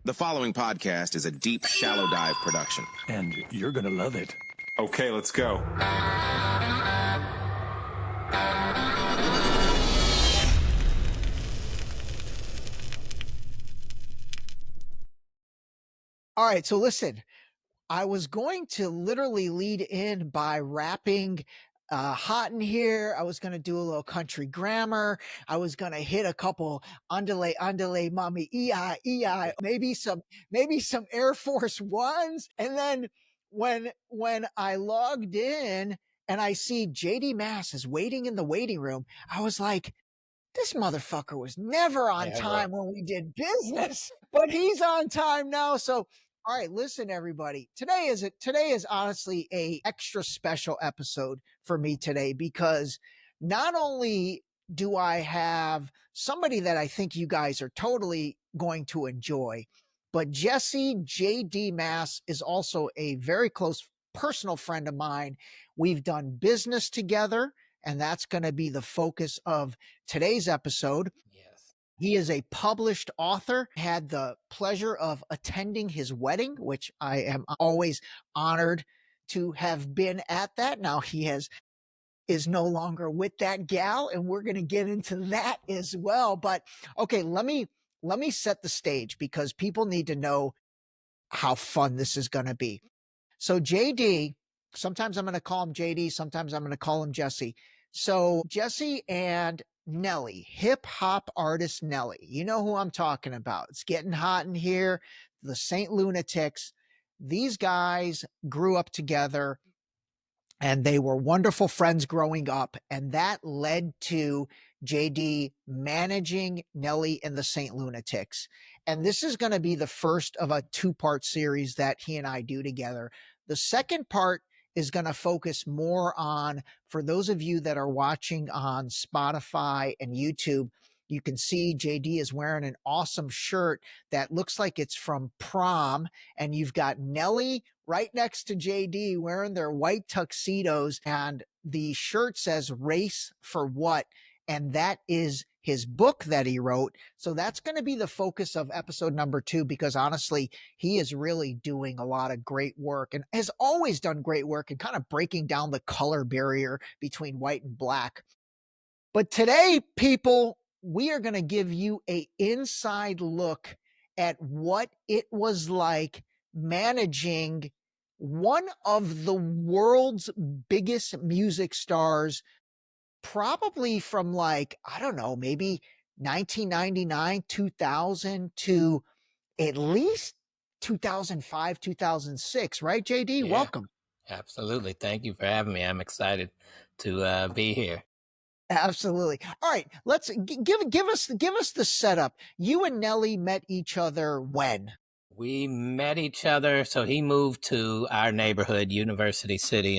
The following podcast is a deep, shallow dive production. And you're gonna love it. Okay, let's go. All right, so listen, I was going to literally lead in by rapping hot in here. I was going to do a little country grammar. I was going to hit a couple underlay, mommy, EI, maybe some Air Force Ones. And then when I logged in and I see JD Mass is waiting in the waiting room, I was like, this motherfucker was never on time when we did business, but he's on time now. So, all right, listen, everybody. Today is honestly a extra special episode for me today, because not only do I have somebody that I think you guys are totally going to enjoy, but Jesse JD Mass is also a very close personal friend of mine. We've done business together, and that's going to be the focus of today's episode. Yes. He is a published author. Had the pleasure of attending his wedding, which I am always honored to have been at that. Now he is no longer with that gal, and we're going to get into that as well. But okay, let me set the stage, because people need to know how fun this is going to be. So JD, sometimes I'm going to call him JD, sometimes I'm going to call him Jesse. So Jesse and Nelly, hip hop artist Nelly, you know who I'm talking about. It's getting hot in here. The Saint Lunatics. These guys grew up together and they were wonderful friends growing up. And that led to JD managing Nelly and the Saint Lunatics. And this is going to be the first of a two-part series that he and I do together. The second part is going to focus more on, for those of you that are watching on Spotify and YouTube, you can see JD is wearing an awesome shirt that looks like it's from prom. And you've got Nelly right next to JD wearing their white tuxedos. And the shirt says "Race for What?" And that is his book that he wrote. So that's going to be the focus of episode number 2, because honestly, he is really doing a lot of great work and has always done great work and kind of breaking down the color barrier between white and black. But today, people, we are going to give you an inside look at what it was like managing one of the world's biggest music stars, probably from like, I don't know, maybe 1999, 2000 to at least 2005, 2006, right, JD? Yeah, welcome. Absolutely. Thank you for having me. I'm excited to be here. Absolutely. All right, let's give us the setup. You and Nelly met each other when? We met each other. So he moved to our neighborhood, University City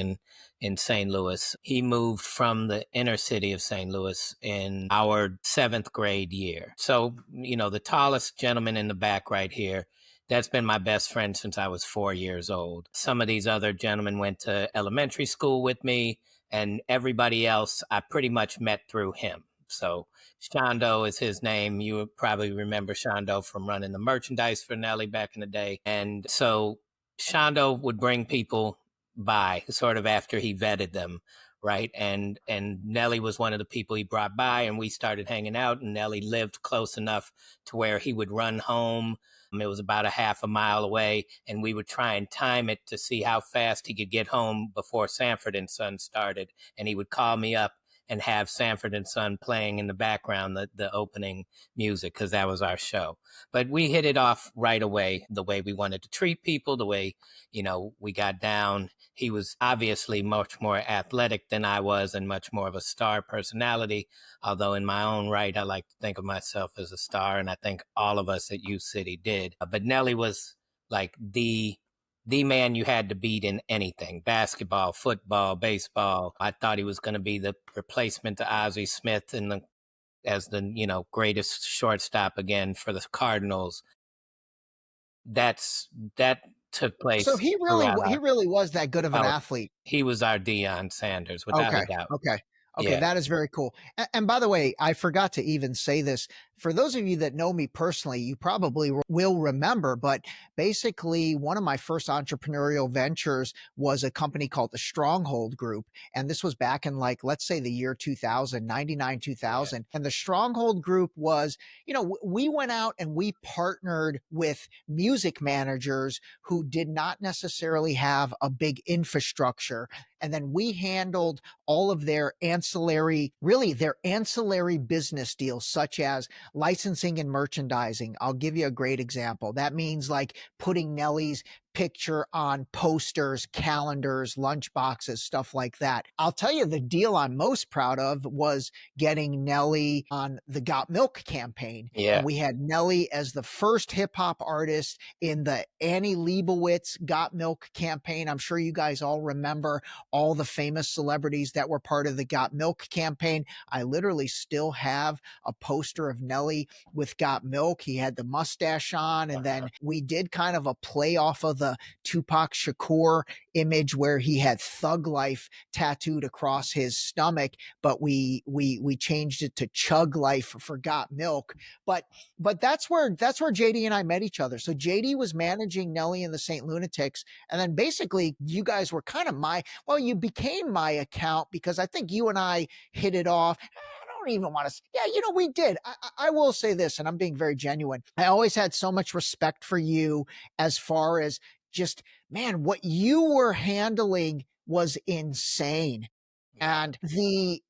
in St. Louis. He moved from the inner city of St. Louis in our 7th grade year. So, you know, the tallest gentleman in the back right here, that's been my best friend since I was 4 years old. Some of these other gentlemen went to elementary school with me, and everybody else I pretty much met through him. So Shondo is his name. You would probably remember Shondo from running the merchandise for Nelly back in the day. And so Shondo would bring people by sort of after he vetted them, right? And Nelly was one of the people he brought by, and we started hanging out, and Nelly lived close enough to where he would run home. It was about a half a mile away, and we would try and time it to see how fast he could get home before Sanford and Son started. And he would call me up and have Sanford and Son playing in the background, the opening music, because that was our show. But we hit it off right away, the way we wanted to treat people, the way, you know, we got down. He was obviously much more athletic than I was and much more of a star personality, although in my own right, I like to think of myself as a star, and I think all of us at U City did. But Nelly was like the man you had to beat in anything: basketball, football, baseball. I thought he was going to be the replacement to Ozzie Smith as the greatest shortstop again for the Cardinals. That took place. So he really was that good of an athlete. He was our Deion Sanders, without a doubt. Okay. Okay, yeah. That is very cool. And by the way, I forgot to even say this. For those of you that know me personally, you probably will remember, but basically, one of my first entrepreneurial ventures was a company called the Stronghold Group. And this was back in, like, let's say the year 2000, 99, 2000. And the Stronghold Group was, we went out and we partnered with music managers who did not necessarily have a big infrastructure. And then we handled all of their ancillary business deals, such as licensing and merchandising. I'll give you a great example. That means like putting Nelly's picture on posters, calendars, lunch boxes, stuff like that. I'll tell you, the deal I'm most proud of was getting Nelly on the Got Milk campaign. Yeah. And we had Nelly as the first hip hop artist in the Annie Leibovitz Got Milk campaign. I'm sure you guys all remember all the famous celebrities that were part of the Got Milk campaign. I literally still have a poster of Nelly with Got Milk. He had the mustache on, and then we did kind of a play off of the Tupac Shakur image where he had Thug Life tattooed across his stomach, but we changed it to Chug Life for Got Milk. But that's where JD and I met each other. So JD was managing Nelly and the Saint Lunatics, and then basically you guys were kind of you became my account because I think you and I hit it off. I don't even want to. Yeah, we did. I will say this, and I'm being very genuine. I always had so much respect for you as far as just, man, what you were handling was insane. And the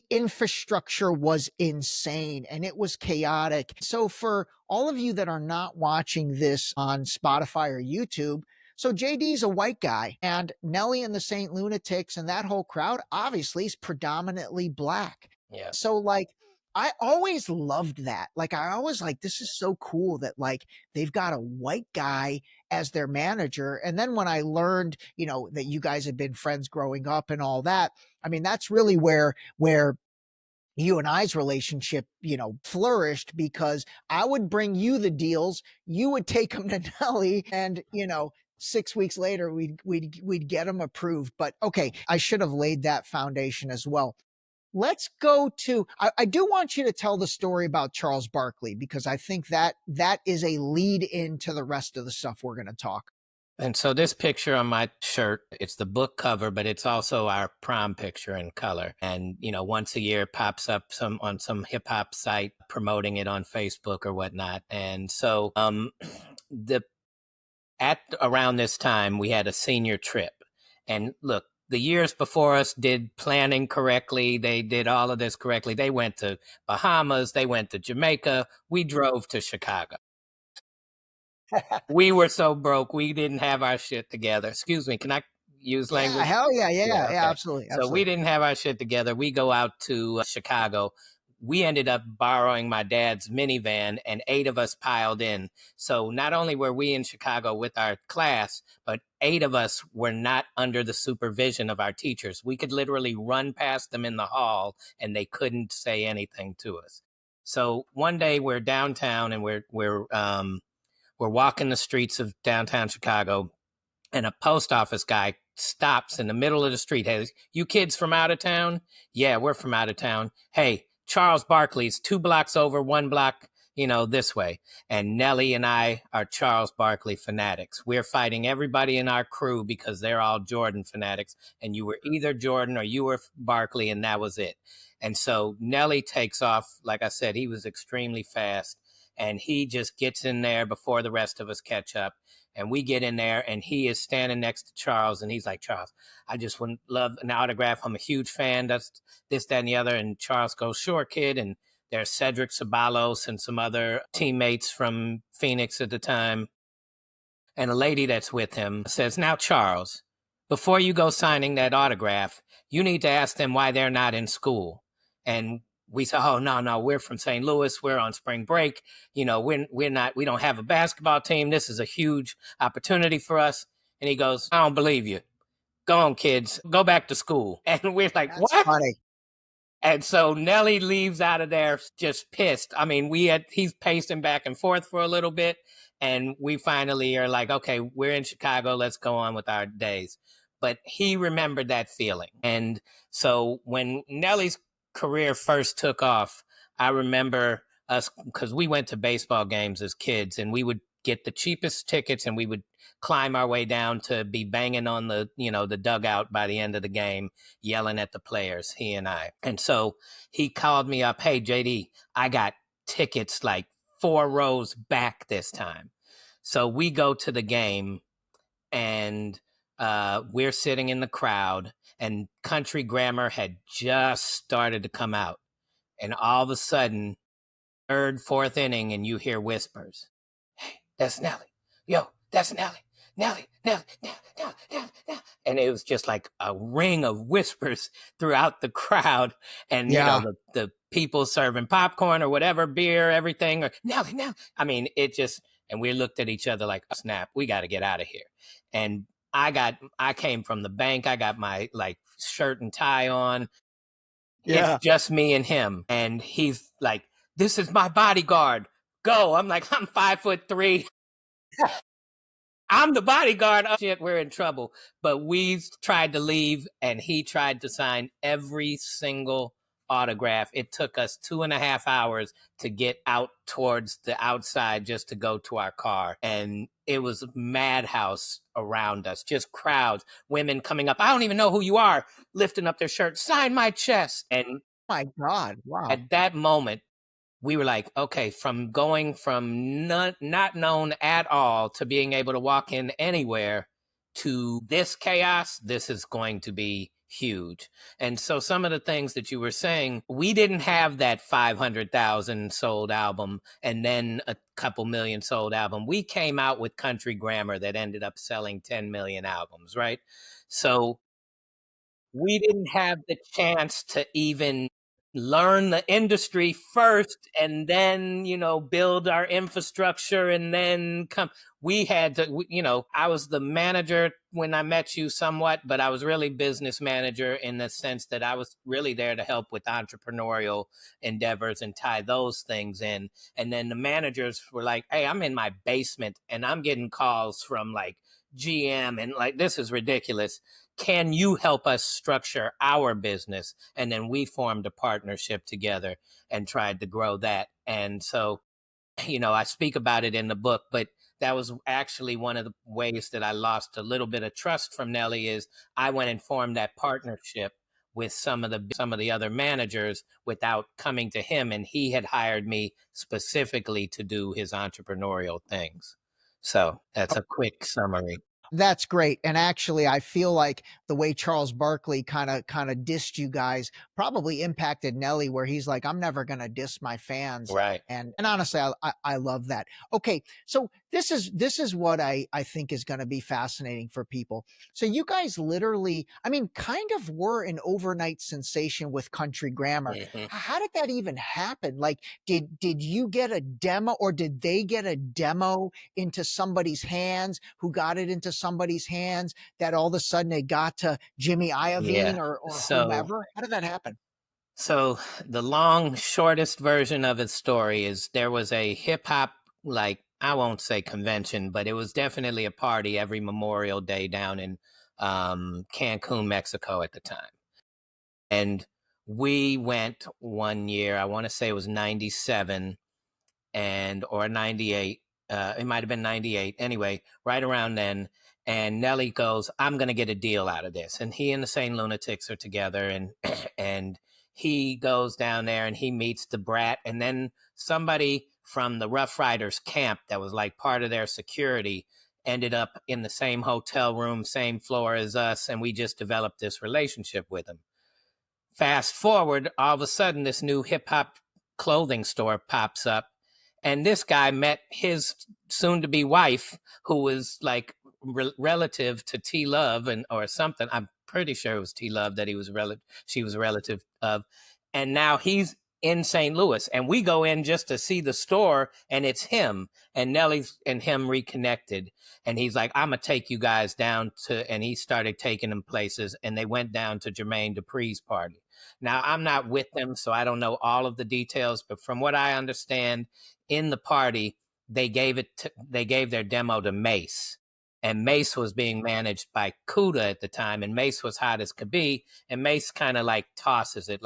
infrastructure was insane and it was chaotic. So for all of you that are not watching this on Spotify or YouTube, so JD's a white guy, and Nelly and the Saint Lunatics and that whole crowd obviously is predominantly black. Yeah. So like, I always loved that. Like, I always like, this is so cool that like they've got a white guy as their manager. And then when I learned, that you guys had been friends growing up and all that, I mean, that's really where you and I's relationship, flourished, because I would bring you the deals, you would take them to Nelly, and 6 weeks later we'd get them approved. But okay, I should have laid that foundation as well. Let's go to, I do want you to tell the story about Charles Barkley, because I think that is a lead into the rest of the stuff we're going to talk. And so this picture on my shirt, it's the book cover, but it's also our prom picture in color. And, once a year it pops up on some hip hop site promoting it on Facebook or whatnot. And so around this time, we had a senior trip. And look, the years before us did planning correctly. They did all of this correctly. They went to Bahamas. They went to Jamaica. We drove to Chicago. We were so broke, we didn't have our shit together. Excuse me, can I use language? Yeah, hell yeah, Okay. absolutely. So we didn't have our shit together. We go out to Chicago. We ended up borrowing my dad's minivan, and 8 of us piled in. So not only were we in Chicago with our class, but 8 of us were not under the supervision of our teachers. We could literally run past them in the hall, and they couldn't say anything to us. So one day we're downtown, and we're walking the streets of downtown Chicago, and a post office guy stops in the middle of the street. Hey, you kids from out of town? Yeah, we're from out of town. Hey, Charles Barkley's 2 blocks over, 1 block, this way. And Nelly and I are Charles Barkley fanatics. We're fighting everybody in our crew because they're all Jordan fanatics. And you were either Jordan or you were Barkley, and that was it. And so Nelly takes off. Like I said, he was extremely fast. And he just gets in there before the rest of us catch up. And we get in there, and he is standing next to Charles. And he's like, Charles, I just would love an autograph. I'm a huge fan. That's this, that, and the other. And Charles goes, sure, kid. And there's Cedric Ceballos and some other teammates from Phoenix at the time. And a lady that's with him says, now, Charles, before you go signing that autograph, you need to ask them why they're not in school. And we said, oh, no, we're from St. Louis. We're on spring break. We don't have a basketball team. This is a huge opportunity for us. And he goes, I don't believe you. Go on, kids. Go back to school. And we're like, That's what? funny. And so Nelly leaves out of there just pissed. I mean, he's pacing back and forth for a little bit. And we finally are like, okay, we're in Chicago. Let's go on with our days. But he remembered that feeling. And so when Nelly's career first took off, I remember us, because we went to baseball games as kids, and we would get the cheapest tickets, and we would climb our way down to be banging on the dugout by the end of the game, yelling at the players, he and I. And so he called me up, hey, JD, I got tickets like 4 rows back this time. So we go to the game, and we're sitting in the crowd, and Country Grammar had just started to come out. And all of a sudden, third, fourth inning, and you hear whispers. Hey, that's Nelly. Yo, that's Nelly. Nelly, Nelly, Nelly, Nelly, Nelly, Nelly. And it was just like a ring of whispers throughout the crowd. And, the people serving popcorn or whatever, beer, everything, or Nelly, Nelly. I mean, and we looked at each other like, oh, snap, we got to get out of here. And I came from the bank. I got my shirt and tie on. Yeah. It's just me and him. And he's like, this is my bodyguard. Go. I'm like, I'm 5'3". I'm the bodyguard. Oh, shit, we're in trouble. But we tried to leave, and he tried to sign every single autograph. It took us 2.5 hours to get out towards the outside just to go to our car. And it was a madhouse around us, just crowds, women coming up. I don't even know who you are, lifting up their shirt, sign my chest. And my God, wow. At that moment, we were like, okay, from going from not known at all to being able to walk in anywhere to this chaos, this is going to be huge. And so some of the things that you were saying, we didn't have that 500,000 sold album and then a couple million sold album. We came out with Country Grammar that ended up selling 10 million albums, right? So we didn't have the chance to even learn the industry first and then, build our infrastructure and then come. We had to, I was the manager when I met you somewhat, but I was really business manager in the sense that I was really there to help with entrepreneurial endeavors and tie those things in. And then the managers were like, hey, I'm in my basement and I'm getting calls from GM and this is ridiculous. Can you help us structure our business? And then we formed a partnership together and tried to grow that. And so, I speak about it in the book, but that was actually one of the ways that I lost a little bit of trust from Nelly is I went and formed that partnership with some of the other managers without coming to him. And he had hired me specifically to do his entrepreneurial things. So that's a quick summary. That's great. And actually, I feel like the way Charles Barkley kind of dissed you guys probably impacted Nelly, where he's like, I'm never going to diss my fans. Right. And honestly, I love that. Okay. So this is what I think is going to be fascinating for people. So you guys literally, kind of were an overnight sensation with Country Grammar. Mm-hmm. How did that even happen? Like, did you get a demo, or did they get a demo into somebody's hands who got it into somebody's hands that all of a sudden it got to Jimmy Iovine or whomever? How did that happen? So the shortest version of his story is there was a hip hop, I won't say convention, but it was definitely a party every Memorial Day down in Cancun, Mexico at the time. And we went one year, I want to say it was 97 or 98. It might have been 98. Anyway, right around then. And Nelly goes, I'm going to get a deal out of this. And he and the Sane Lunatics are together. And he goes down there and he meets the Brat. And then somebody from the Rough Riders camp that was part of their security ended up in the same hotel room, same floor as us. And we just developed this relationship with him. Fast forward, all of a sudden, this new hip hop clothing store pops up. And this guy met his soon-to-be wife, who was relative to T Love or something. I'm pretty sure it was T Love that she was a relative of. And now he's in St. Louis, and we go in just to see the store, and it's him. And Nelly and him reconnected, and he's like, I'm gonna take you guys down to, and he started taking them places, and they went down to Jermaine Dupri's party. Now, I'm not with them, so I don't know all of the details, but from what I understand, in the party, they gave their demo to Mace. And Mace was being managed by Kuda at the time, and Mace was hot as could be, and Mace kind of tosses it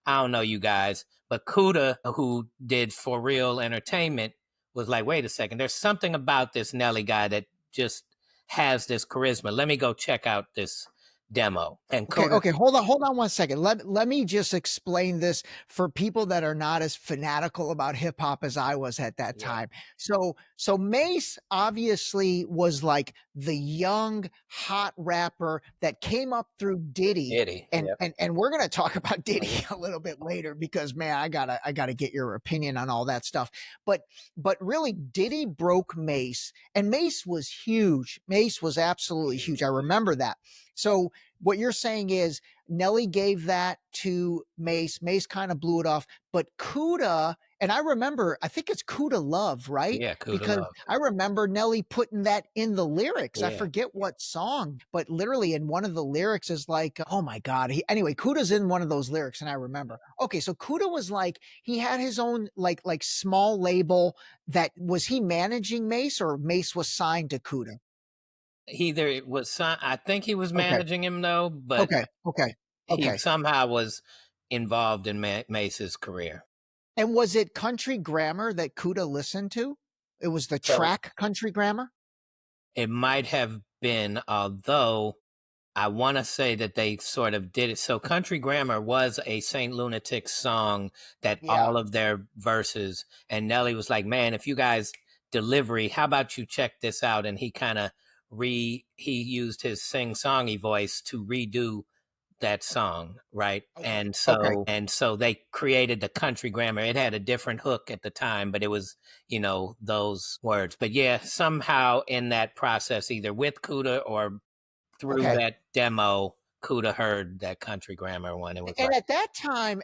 I don't know you guys, but Kuda, who did For Real Entertainment, was like, wait a second, there's something about this Nelly guy that just has this charisma. Let me go check out this demo. And Okay, Kuda, okay, hold on 1 second. Let me just explain this for people that are not as fanatical about hip hop as I was at that yeah, time. So Mace obviously was like the young hot rapper that came up through Diddy. Diddy, yep. And we're gonna talk about Diddy a little bit later because man, I gotta get your opinion on all that stuff. But really, Diddy broke Mace, and Mace was huge. Mace was absolutely huge. I remember that. So what you're saying is Nelly gave that to Mace. Mace kind of blew it off, but Kuda, and I remember, I think it's Kuda Love, right? Yeah, Kuda Because Love. I remember Nelly putting that in the lyrics. I Yeah. forget what song, but literally in one of the lyrics is like, oh my God. Anyway, Kuda's in one of those lyrics, and I remember. Okay, so Kuda was like, he had his own like small label that was he managing Mace or Mace was signed to Kuda? Either it was, I think he was Okay, managing him though, but okay, okay, he okay. somehow was involved in Mace's career. And was it Country Grammar that Kuda listened to? It was the So track Country Grammar? it might have been, although I want to say that they sort of did it. So Country Grammar was a Saint Lunatic song that Yeah. all of their verses, and Nelly was like, man, if you guys delivery, how about you check this out? And he kind of he used his sing-songy voice to redo that song, right? Okay. And Okay. so they created the Country Grammar. It had a different hook at the time, but it was, those words. But yeah, somehow in that process, either with Kuda or through Okay. that demo, Kuda heard that Country Grammar one. It was And like,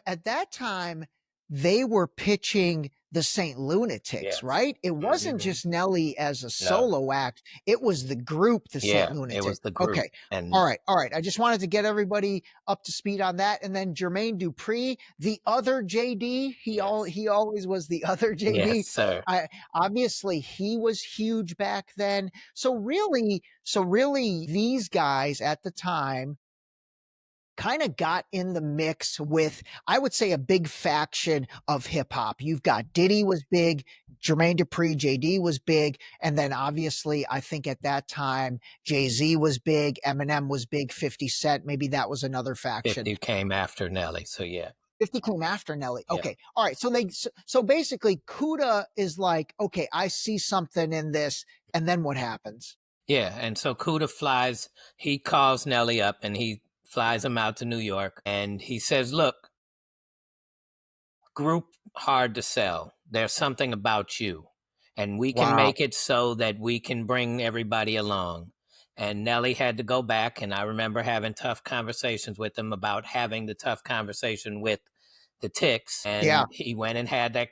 at that time, they were pitching the Saint Lunatics, yes. right? It wasn't Mhm. just Nelly as a No. solo act. It was the group, the Saint Yeah, it Lunatics. was the group. Okay. And All right. All right. I just wanted to get everybody up to speed on that. And then Jermaine Dupri, the other JD, yes. he always was the other Yes, JD. sir. I obviously he was huge back then. So really these guys at the time kind of got in the mix with, I would say, a big faction of hip hop. You've got Diddy was big, Jermaine Dupri, JD was big. And then obviously, I think at that time, Jay-Z was big, Eminem was big, 50 Cent, maybe that was another faction. 50 came after Nelly. So yeah. 50 came after Nelly. Yeah. Okay. All right. So basically Kuda is like, okay, I see something in this. And then what happens? Yeah. And so Kuda flies, he calls Nelly up and he flies him out to New York. And he says, look, group hard to sell. There's something about you. And we can Wow. make it so that we can bring everybody along. And Nelly had to go back. And I remember having tough conversations with him about having the tough conversation with the Ticks. Yeah. And he went and had that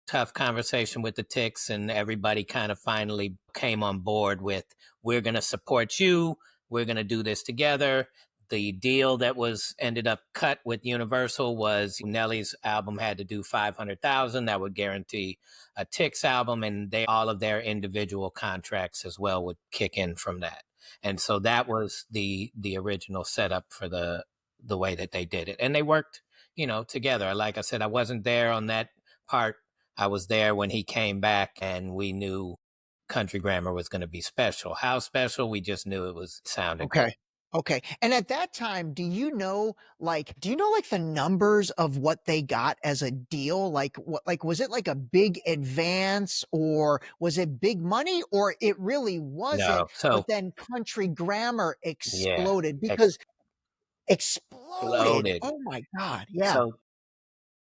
tough conversation with the Ticks. And everybody kind of finally came on board with, we're going to support you. We're going to do this together. The deal that was ended up cut with Universal was Nelly's album had to do 500,000. That would guarantee a Ticks album, and all of their individual contracts as well would kick in from that. And so that was the original setup for the way that they did it, and they worked, together. Like I said, I wasn't there on that part. I was there when he came back, and we knew Country Grammar was going to be special. How special? We just knew it was sounded good. Okay. Okay. And at that time, do you know like the numbers of what they got as a deal? Was it like a big advance or was it big money or it really wasn't? No, so But then Country Grammar yeah, exploded because exploded. exploded. Oh my God. Yeah. So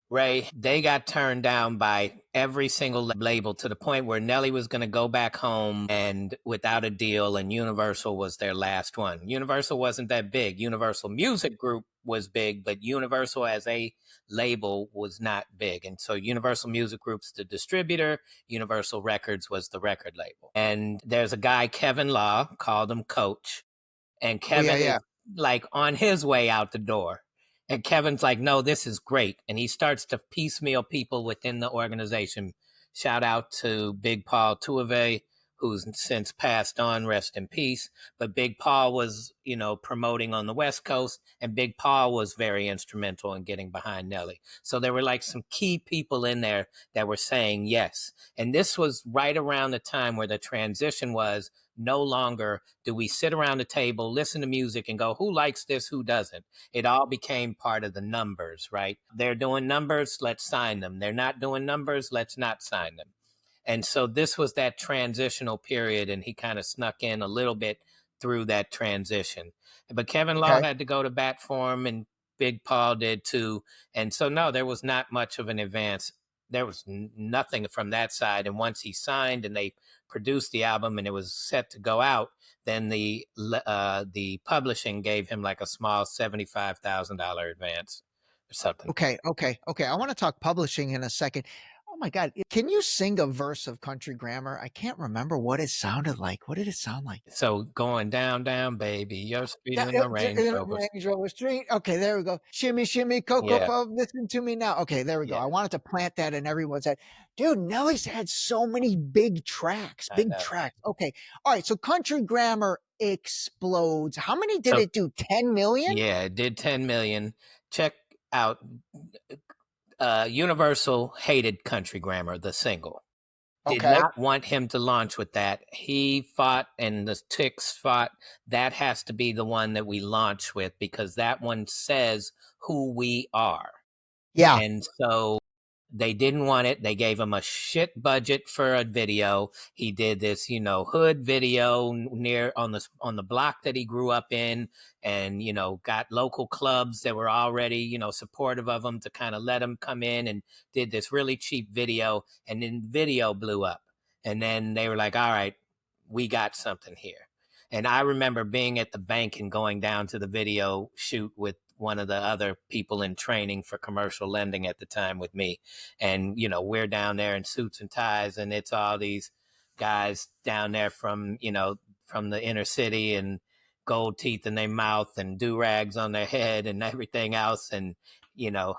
Ray, they got turned down by every single label to the point where Nelly was going to go back home and without a deal, and Universal was their last one. Universal wasn't that big. Universal Music Group was big, but Universal as a label was not big. And so Universal Music Group's the distributor, Universal Records was the record label. And there's a guy, Kevin Law, called him Coach. And Oh yeah. Kevin Yeah. is like on his way out the door. And Kevin's like, no, this is great. And he starts to piecemeal people within the organization. Shout out to Big Paul Tuave, who's since passed on, rest in peace. But Big Paul was, promoting on the West Coast, and Big Paul was very instrumental in getting behind Nelly. So there were like some key people in there that were saying yes. And this was right around the time where the transition was no longer do we sit around the table, listen to music, and go, who likes this, who doesn't? It all became part of the numbers, right? They're doing numbers, let's sign them. They're not doing numbers, let's not sign them. And so this was that transitional period, and he kind of snuck in a little bit through that transition. But Kevin Law Okay. had to go to bat for him, and Big Paul did too. And so, no, there was not much of an advance. There was nothing from that side. And once he signed and they produced the album and it was set to go out, then the publishing gave him like a small $75,000 advance or something. Okay. I want to talk publishing in a second. Oh my God. Can you sing a verse of Country Grammar? I can't remember what it sounded like. What did it sound like? So going down, down, baby, your street Yeah, in the Range Rover. Range Rover Street. Okay, there we go. Shimmy, shimmy, Cocoa Yeah, Puff, listen to me now. Okay, there we go. yeah, I wanted to plant that in everyone's head. Dude, Nelly's had so many big tracks, I big know. tracks. Okay. All right. So Country Grammar explodes. How many did So it do? 10 million? yeah, it did 10 million. Check out Universal hated Country Grammar, the single. Did Okay. not want him to launch with that. He fought and the Ticks fought. That has to be the one that we launch with because that one says who we are. Yeah. And so they didn't want it. They gave him a shit budget for a video. He did this, hood video near on the block that he grew up in, and got local clubs that were already supportive of him to kind of let him come in, and did this really cheap video, and then the video blew up, and then they were like, all right, we got something here. And I remember being at the bank and going down to the video shoot with one of the other people in training for commercial lending at the time with me. And, we're down there in suits and ties, and it's all these guys down there from the inner city and gold teeth in their mouth and do-rags on their head and everything else. And,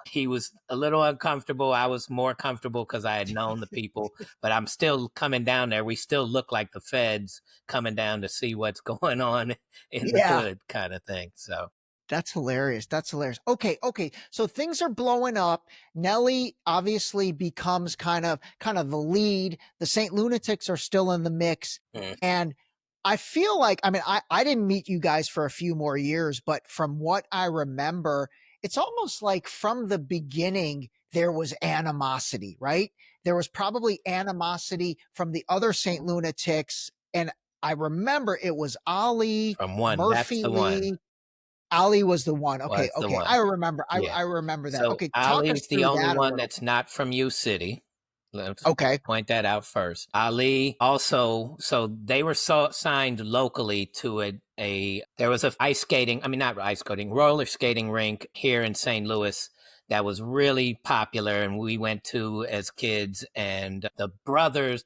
he was a little uncomfortable. I was more comfortable because I had known the people, but I'm still coming down there. We still look like the feds coming down to see what's going on in the Yeah. hood kind of thing. So That's hilarious. That's hilarious. Okay. So things are blowing up. Nelly obviously becomes kind of the lead. The Saint Lunatics are still in the mix. And I feel like, I didn't meet you guys for a few more years, but from what I remember, it's almost like from the beginning, there was animosity, right? There was probably animosity from the other Saint Lunatics. And I remember it was Ali, from one, that's Murphy the one. Lee. Ali was the one. Okay. Was the one. I remember. Yeah. I remember that. So Okay. Talk us Ali's the through only that a one little. that's not from U City. Let's Okay. point that out first. Ali also, so they were signed locally to there was a roller skating rink here in St. Louis that was really popular, and we went to as kids, and the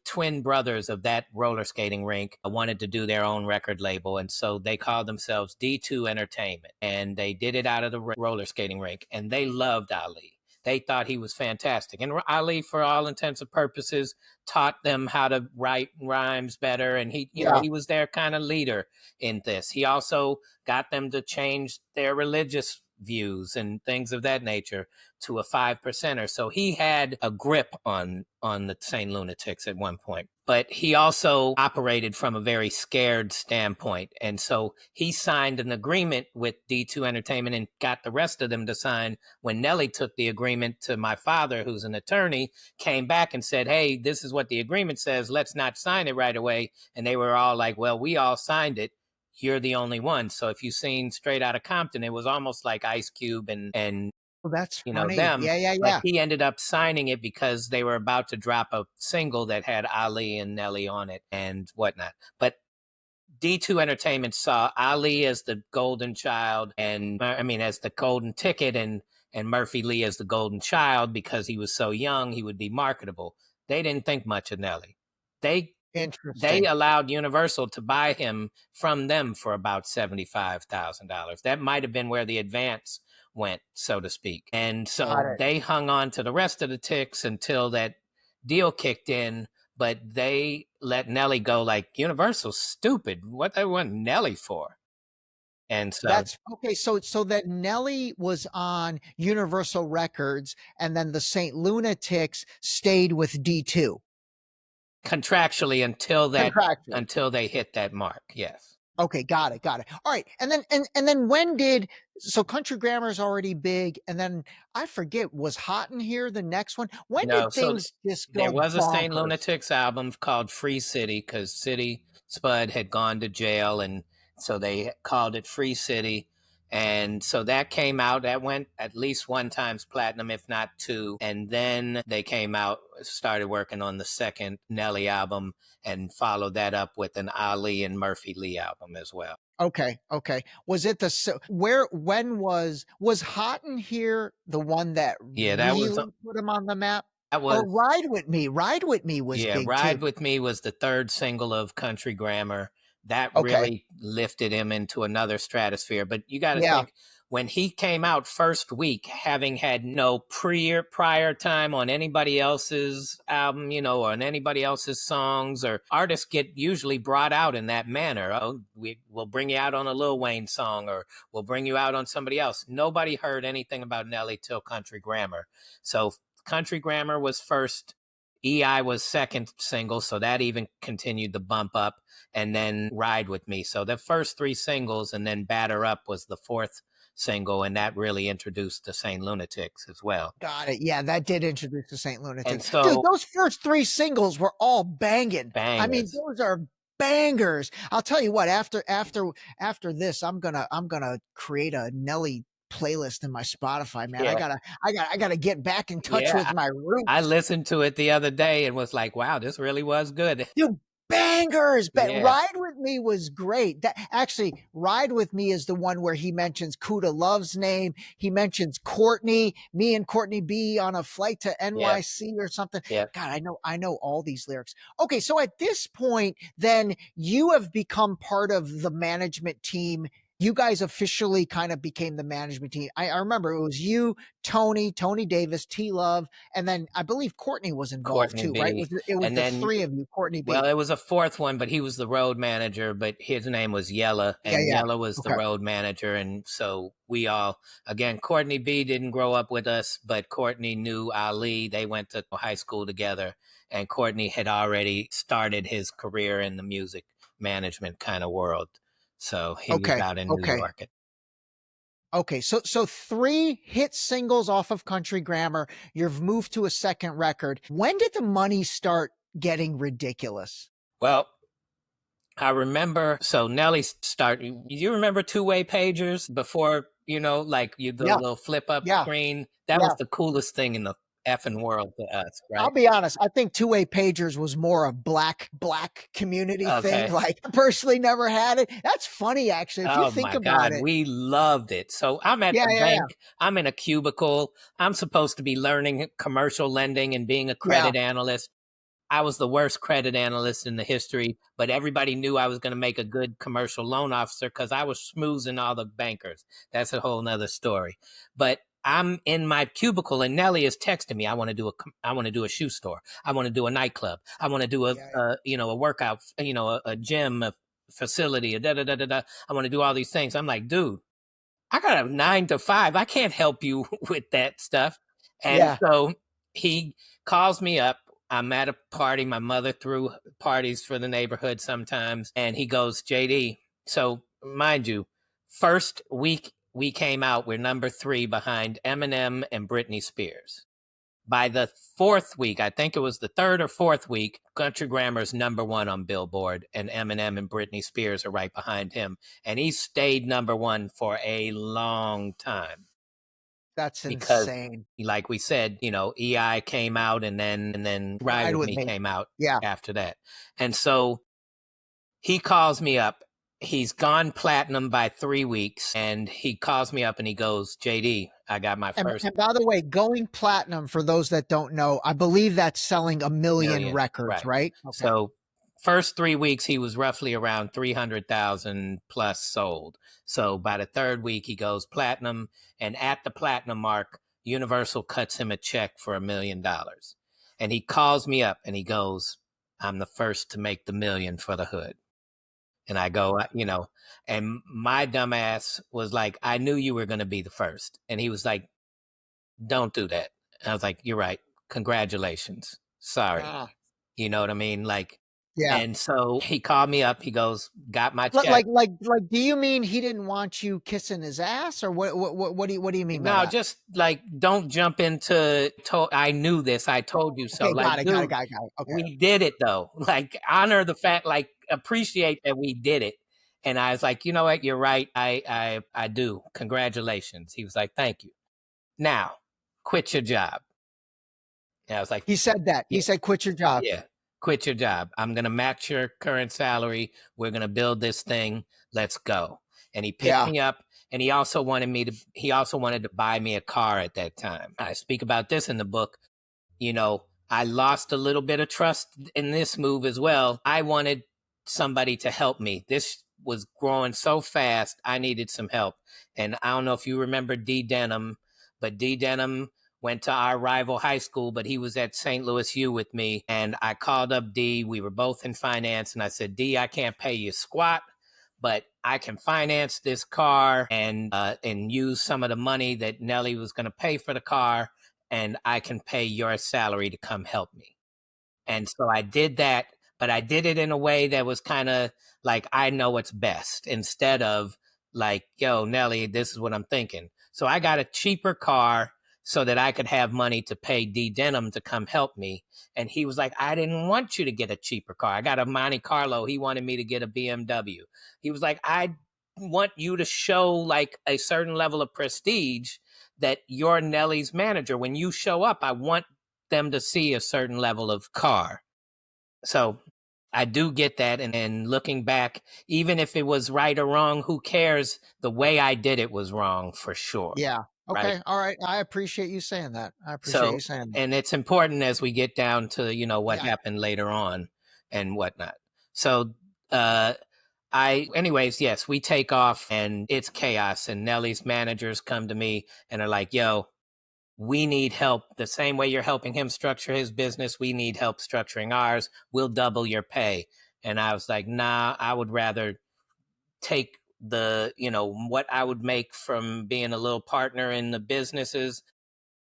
twin brothers of that roller skating rink wanted to do their own record label, and so they called themselves D2 Entertainment, and they did it out of the roller skating rink, and they loved Ali. They thought he was fantastic. And Ali, for all intents and purposes, taught them how to write rhymes better. And he was their kind of leader in this. He also got them to change their religious views and things of that nature to a 5%er. So he had a grip on the Saint Lunatics at one point. But he also operated from a very scared standpoint. And so he signed an agreement with D2 Entertainment and got the rest of them to sign. When Nelly took the agreement to my father, who's an attorney, came back and said, hey, this is what the agreement says. Let's not sign it right away. And they were all like, well, we all signed it. You're the only one. So if you've seen Straight Outta Compton, it was almost like Ice Cube and Well, that's funny. them. Yeah. But he ended up signing it because they were about to drop a single that had Ali and Nelly on it and whatnot. But D2 Entertainment saw Ali as the golden child as the golden ticket and Murphy Lee as the golden child because he was so young, he would be marketable. They didn't think much of Nelly. They allowed Universal to buy him from them for about $75,000. That might have been where the advance went, so to speak. And so they hung on to the rest of the Ticks until that deal kicked in, but they let Nelly go. Like, Universal's stupid. What they want Nelly for? And so That's okay. So that Nelly was on Universal Records, and then the Saint Lunatics stayed with D2 contractually contractually. until they hit that mark. Yes. Okay, got it, got it. All right, and then when did so Country Grammar is already big, and then I forget, was Hot in Here the next one? When No, did so things just there go was a Saint bonkers? Lunatics album called Free City because City Spud had gone to jail, and so they called it Free City. And so that came out. That went at least one times platinum, if not two. And then they came out, started working on the second Nelly album, and followed that up with an Ali and Murphy Lee album as well. Okay, okay. Was it where when was Hot in Here the one that Yeah, really put him on the map? that Or was Ride With Me? Ride With Me was Yeah, big too. Ride With Me was the third single of Country Grammar. That Okay, really lifted him into another stratosphere. But you got to yeah. think, when he came out first week, having had no prior time on anybody else's album, or on anybody else's songs, or artists get usually brought out in that manner. Oh, we'll bring you out on a Lil Wayne song, or we'll bring you out on somebody else. Nobody heard anything about Nelly till Country Grammar. So Country Grammar was first. EI was second single, so that even continued to bump up, and then Ride With Me. So the first three singles, and then Batter Up was the fourth single, and that really introduced the Saint Lunatics as well. Got it. Yeah, that did introduce the Saint And Lunatics. Dude, so those first three singles were all banging. I mean, bangers. those are bangers. I'll tell you what, after this, I'm gonna create a Nelly playlist in my Spotify, man. Yeah. I gotta get back in touch Yeah. with my I roots. listened to it the other day and was like, wow, this really was good. Dude, bangers. But Yeah. Ride With Me was great. That actually, Ride With Me is the one where he mentions Kuda Love's name. He mentions Courtney, me and Courtney B on a flight to Yeah. NYC or something. Yeah. God, I know all these lyrics. Okay, so at this point, then you have become part of the management team. You guys officially kind of became the management team. I remember it was you, Tony Davis, T Love, and then I believe Courtney was involved Courtney too, right? B. It was And the then, three of you, Courtney well, B. it was a fourth one, but he was the road manager, but his name was Yella, Yeah, and yeah. Yella was the Okay. road manager. And so we all, again, Courtney B didn't grow up with us, but Courtney knew Ali. They went to high school together, and Courtney had already started his career in the music management kind of world. So he was Okay. out in New Okay. York. Okay. So three hit singles off of Country Grammar. You've moved to a second record. When did the money start getting ridiculous? Well, I remember, so Nelly started, you remember two-way pagers before, the Yeah. little flip up Yeah. screen? That Yeah. was the coolest thing in the effing world to us, I'll right? be honest. I think two-way pagers was more a black community thing. Okay. Like I personally never had it. That's funny, actually, if you Oh think my about God, it. we loved it. So I'm at Yeah, the yeah, bank, I'm in a cubicle, I'm supposed to be learning commercial lending and being a yeah, credit analyst. I was the worst credit analyst in the history, but everybody knew I was going to make a good commercial loan officer because I was schmoozing all the bankers. That's a whole nother story. But I'm in my cubicle and Nelly is texting me. I want to do a shoe store. I want to do a nightclub. I want to do yeah, yeah. a workout, a gym, a facility, a da da da da da. I want to do all these things. I'm like, dude, I got a 9 to 5. I can't help you with that stuff. And Yeah. so he calls me up. I'm at a party. My mother threw parties for the neighborhood sometimes. And he goes, JD. So mind you, first week we came out, we're number 3 behind Eminem and Britney Spears. By the fourth week, I think it was the third or fourth week, Country Grammar's number 1 on Billboard, and Eminem and Britney Spears are right behind him. And he stayed number 1 for a long time That's because, insane. like we said, EI came out, and then Ride Ride With with Me me. came out Yeah. after that. And so he calls me up. He's gone platinum by 3 weeks, and he calls me up and he goes, JD, I got my And, first and by the way, going platinum, for those that don't know, I believe that's selling 1 million million. records, Right. right? Okay. So first 3 weeks, he was roughly around 300,000 plus sold. So by the third week, he goes platinum. And at the platinum mark, Universal cuts him a check for $1 million. And he calls me up and he goes, I'm the first to make the million for the hood. And I go, and my dumbass was like, I knew you were going to be the first. And he was like, don't do that. And I was like, you're right. Congratulations. Sorry. Ah, You know what I mean? Like, yeah. and so he called me up. He goes, got my Like, check. do you mean he didn't want you kissing his ass, or what do you mean by No, that? just like, don't jump into, I knew this. I told you so. Okay, Like, dude, got it. Okay. we did it though. Like, honor the fact, like, appreciate that we did it. And I was like, you know what? You're right. I do. Congratulations. He was like, thank you. Now, quit your job. And I was like, He said that. yeah, He said, quit your job. yeah, quit your job. I'm going to match your current salary. We're going to build this thing. Let's go. And he picked Yeah. me up, and he also wanted to buy me a car at that time. I speak about this in the book. I lost a little bit of trust in this move as well. I wanted somebody to help me. This was growing so fast. I needed some help. And I don't know if you remember D Denham, but D Denham went to our rival high school, but he was at St. Louis U with me. And I called up D. We were both in finance. And I said, D, I can't pay you squat, but I can finance this car and use some of the money that Nelly was going to pay for the car, and I can pay your salary to come help me. And so I did that, but I did it in a way that was kind of like, I know what's best, instead of like, yo, Nelly, this is what I'm thinking. So I got a cheaper car so that I could have money to pay D Denham to come help me. And he was like, I didn't want you to get a cheaper car. I got a Monte Carlo. He wanted me to get a BMW. He was like, I want you to show like a certain level of prestige, that you're Nelly's manager. When you show up, I want them to see a certain level of car. So I do get that. And looking back, even if it was right or wrong, who cares? The way I did it was wrong for sure. Yeah. Okay. Right. All right. I appreciate you saying that. So, and it's important as we get down to, what Yeah. happened later on and whatnot. So, anyways, yes, we take off and it's chaos. And Nelly's managers come to me and are like, yo, we need help the same way you're helping him structure his business. We need help structuring ours. We'll double your pay. And I was like, nah, I would rather take what I would make from being a little partner in the businesses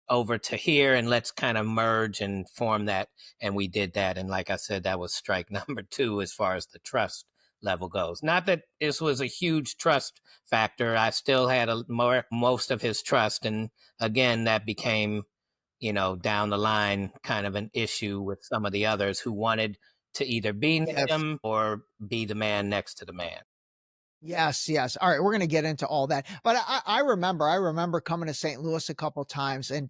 over to here, and let's kind of merge and form that. And we did that. And like I said, that was strike number 2 as far as the trust level goes. Not that this was a huge trust factor. I still had most of his trust. And again, that became, down the line kind of an issue with some of the others who wanted to either be Yes. him or be the man next to the man. Yes. Yes. All right. We're going to get into all that. But I remember coming to St. Louis a couple times, and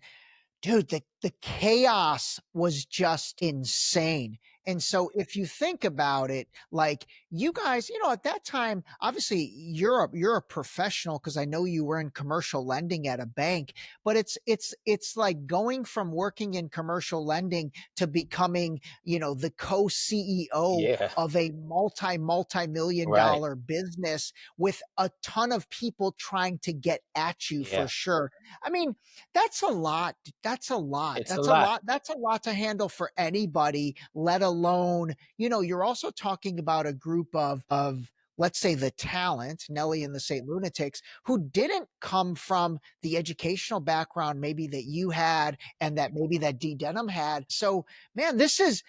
dude, the chaos was just insane. And so if you think about it, like you guys, at that time, obviously you're a professional, because I know you were in commercial lending at a bank, but it's like going from working in commercial lending to becoming, the co-CEO Yeah. of a multi-million Right. dollar business with a ton of people trying to get at you Yeah. for sure. I mean, that's a lot. That's a lot. It's That's a a lot. lot. That's a lot to handle for anybody, let alone, you're also talking about a group of let's say the talent, Nelly and the St. Lunatics, who didn't come from the educational background maybe that you had and that maybe that D Denham had. So, man, this is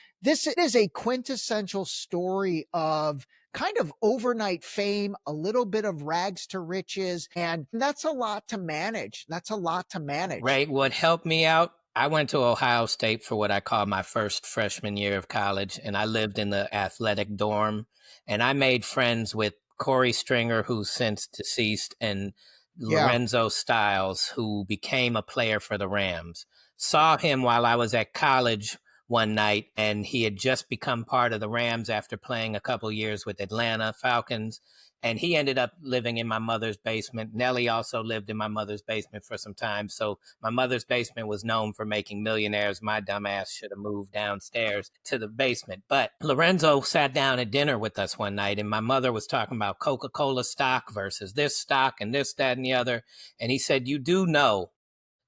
a quintessential story of kind of overnight fame, a little bit of rags to riches, and that's a lot to manage. That's a lot to manage. Right. What helped me out, I went to Ohio State for what I call my first freshman year of college, and I lived in the athletic dorm, and I made friends with Corey Stringer, who's since deceased, and Yeah. Lorenzo Styles, who became a player for the Rams. Saw him while I was at college one night, and he had just become part of the Rams after playing a couple years with Atlanta Falcons. And he ended up living in my mother's basement. Nelly also lived in my mother's basement for some time. So my mother's basement was known for making millionaires. My dumb ass should have moved downstairs to the basement. But Lorenzo sat down at dinner with us one night, and my mother was talking about Coca-Cola stock versus this stock and this, that, and the other. And he said, you do know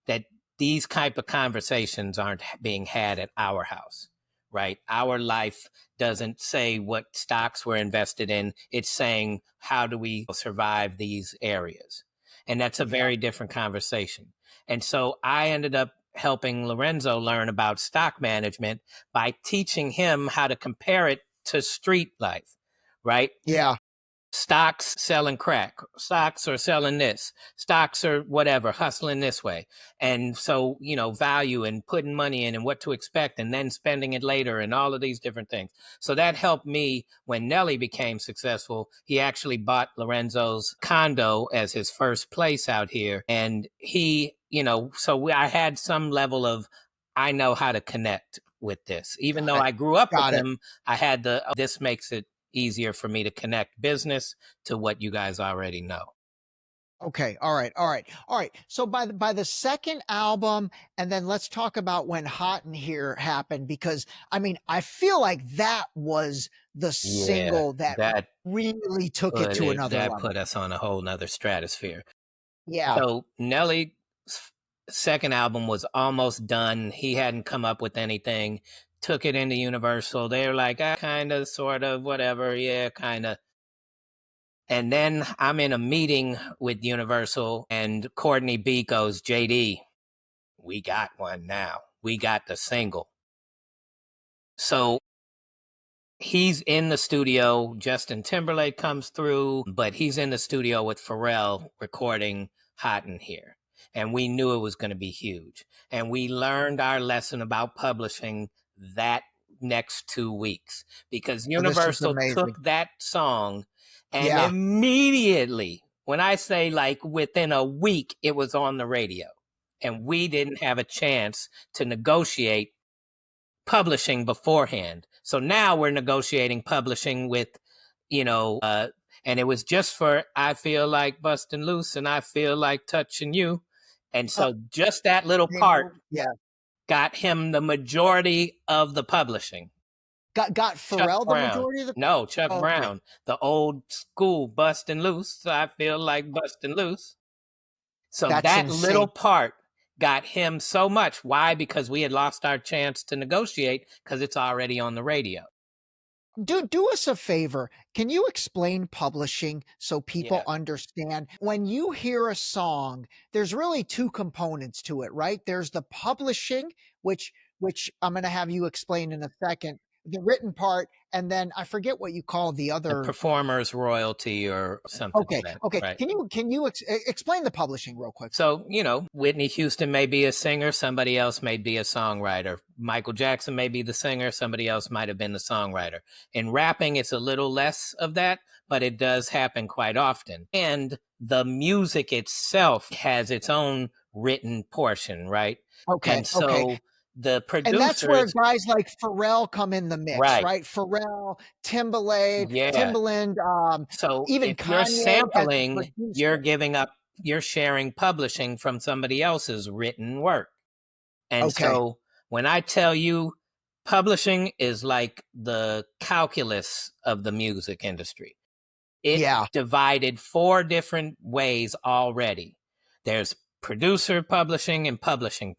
that these type of conversations aren't being had at our house, right? Our life doesn't say what stocks we're invested in. It's saying, how do we survive these areas? And that's a very different conversation. And so I ended up helping Lorenzo learn about stock management by teaching him how to compare it to street life, right? Yeah. Stocks selling crack, stocks are selling this, stocks are whatever, hustling this way. And so, value and putting money in and what to expect and then spending it later and all of these different things. So that helped me when Nelly became successful. He actually bought Lorenzo's condo as his first place out here. And I had some level of, I know how to connect with this. Even though I grew up with him, I had this makes it easier for me to connect business to what you guys already know. Okay. All right. So by the second album, and then let's talk about when Hot in Here happened, because I feel like that was the single that really took it to another level. That put us on a whole nother stratosphere. Yeah. So Nelly's second album was almost done. He hadn't come up with anything. Took it into Universal. They were like, kind of, sort of, whatever. Yeah, kind of. And then I'm in a meeting with Universal and Courtney B goes, JD, we got one now. We got the single. So he's in the studio. Justin Timberlake comes through, but he's in the studio with Pharrell recording Hot in Here. And we knew it was going to be huge. And we learned our lesson about publishing that next 2 weeks because Universal took that song and immediately, when I say like within a week, it was on the radio. And we didn't have a chance to negotiate publishing beforehand. So now we're negotiating publishing with, and it was just for I Feel Like Bustin' Loose and I Feel Like Touching You. And so just that little part got him the majority of the publishing. Got Pharrell the majority of the? No, Chuck Brown, the old school Bustin' Loose. So I Feel Like Bustin' Loose. So that little part got him so much. Why? Because we had lost our chance to negotiate because it's already on the radio. Do us a favor. Can you explain publishing so people understand? When you hear a song, there's really two components to it, right? There's the publishing, which I'm going to have you explain in a second, the written part, and then I forget what you call the other. The performer's royalty or something. Okay. Like that, okay. Right? Can you explain the publishing real quick? So, Whitney Houston may be a singer, somebody else may be a songwriter. Michael Jackson may be the singer, somebody else might have been the songwriter. In rapping, it's a little less of that, but it does happen quite often. And the music itself has its own written portion, right? Okay. And so the producers, and that's where guys like Pharrell come in the mix, right? Pharrell, Timbaland, so even if Kanye you're sampling, you're sharing publishing from somebody else's written work. And so when I tell you publishing is like the calculus of the music industry, it's divided 4 different ways already. There's producer publishing and publisher,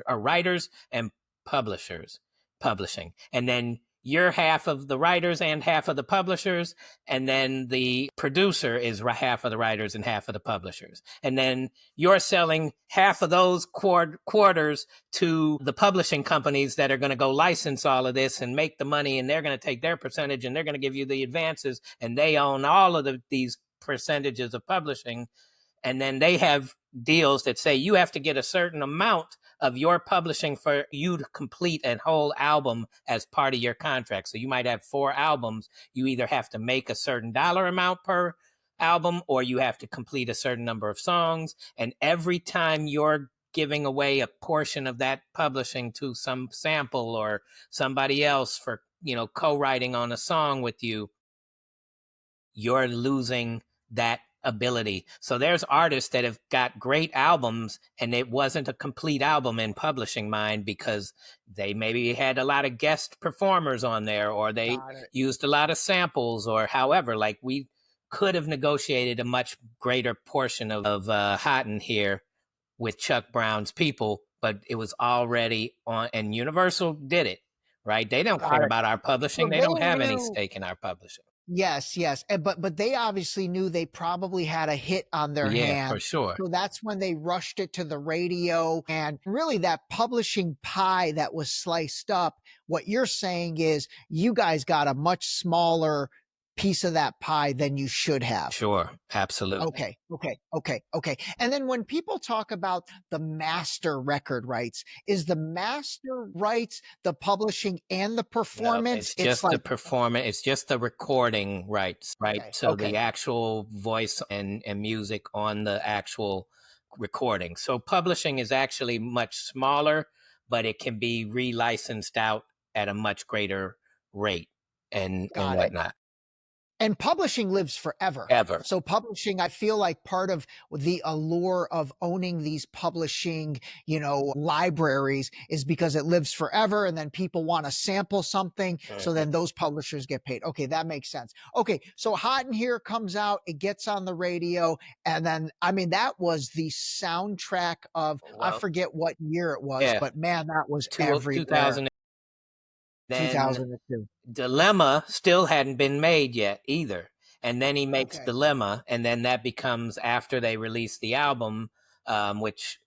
or writers and publishers publishing. And then you're half of the writers and half of the publishers. And then the producer is half of the writers and half of the publishers. And then you're selling half of those quarters to the publishing companies that are going to go license all of this and make the money. And they're going to take their percentage and they're going to give you the advances. And they own all of these percentages of publishing. And then they have deals that say you have to get a certain amount of your publishing for you to complete a whole album as part of your contract. So you might have 4 albums. You either have to make a certain dollar amount per album or you have to complete a certain number of songs. And every time you're giving away a portion of that publishing to some sample or somebody else for, co-writing on a song with you, you're losing that ability. So there's artists that have got great albums and it wasn't a complete album in publishing mind because they maybe had a lot of guest performers on there or they used a lot of samples or however, like we could have negotiated a much greater portion of Hot in Here with Chuck Brown's people, but it was already on and Universal did it. right? They don't care Got it. about our So publishing. They don't they have any knew. stake in our publishing. Yes, yes. But they obviously knew they probably had a hit on their Yeah, for hands. sure. So that's when they rushed it to the radio. And really, that publishing pie that was sliced up, what you're saying is you guys got a much smaller piece of that pie than you should have. Sure, absolutely. Okay. And then when people talk about the master record rights, is the master rights the publishing and the No, performance? it's It's just the like, performance. It's just the recording rights, right? So okay. the actual voice and music on the actual recording. So publishing is actually much smaller, but it can be relicensed out at a much greater rate and Got it. whatnot. And publishing lives forever. Ever. So publishing, I feel like part of the allure of owning these publishing, libraries is because it lives forever and then people want to sample something. So then those publishers get paid. Okay, that makes sense. Okay, so Hot in Here comes out, it gets on the radio. And then, I mean, that was the soundtrack of, I Well, forget what year it was, yeah, but man, that was everywhere. 2000. Then 2002. Dilemma still hadn't been made yet either. And then he makes Okay. Dilemma, and then that becomes after they release the album, which,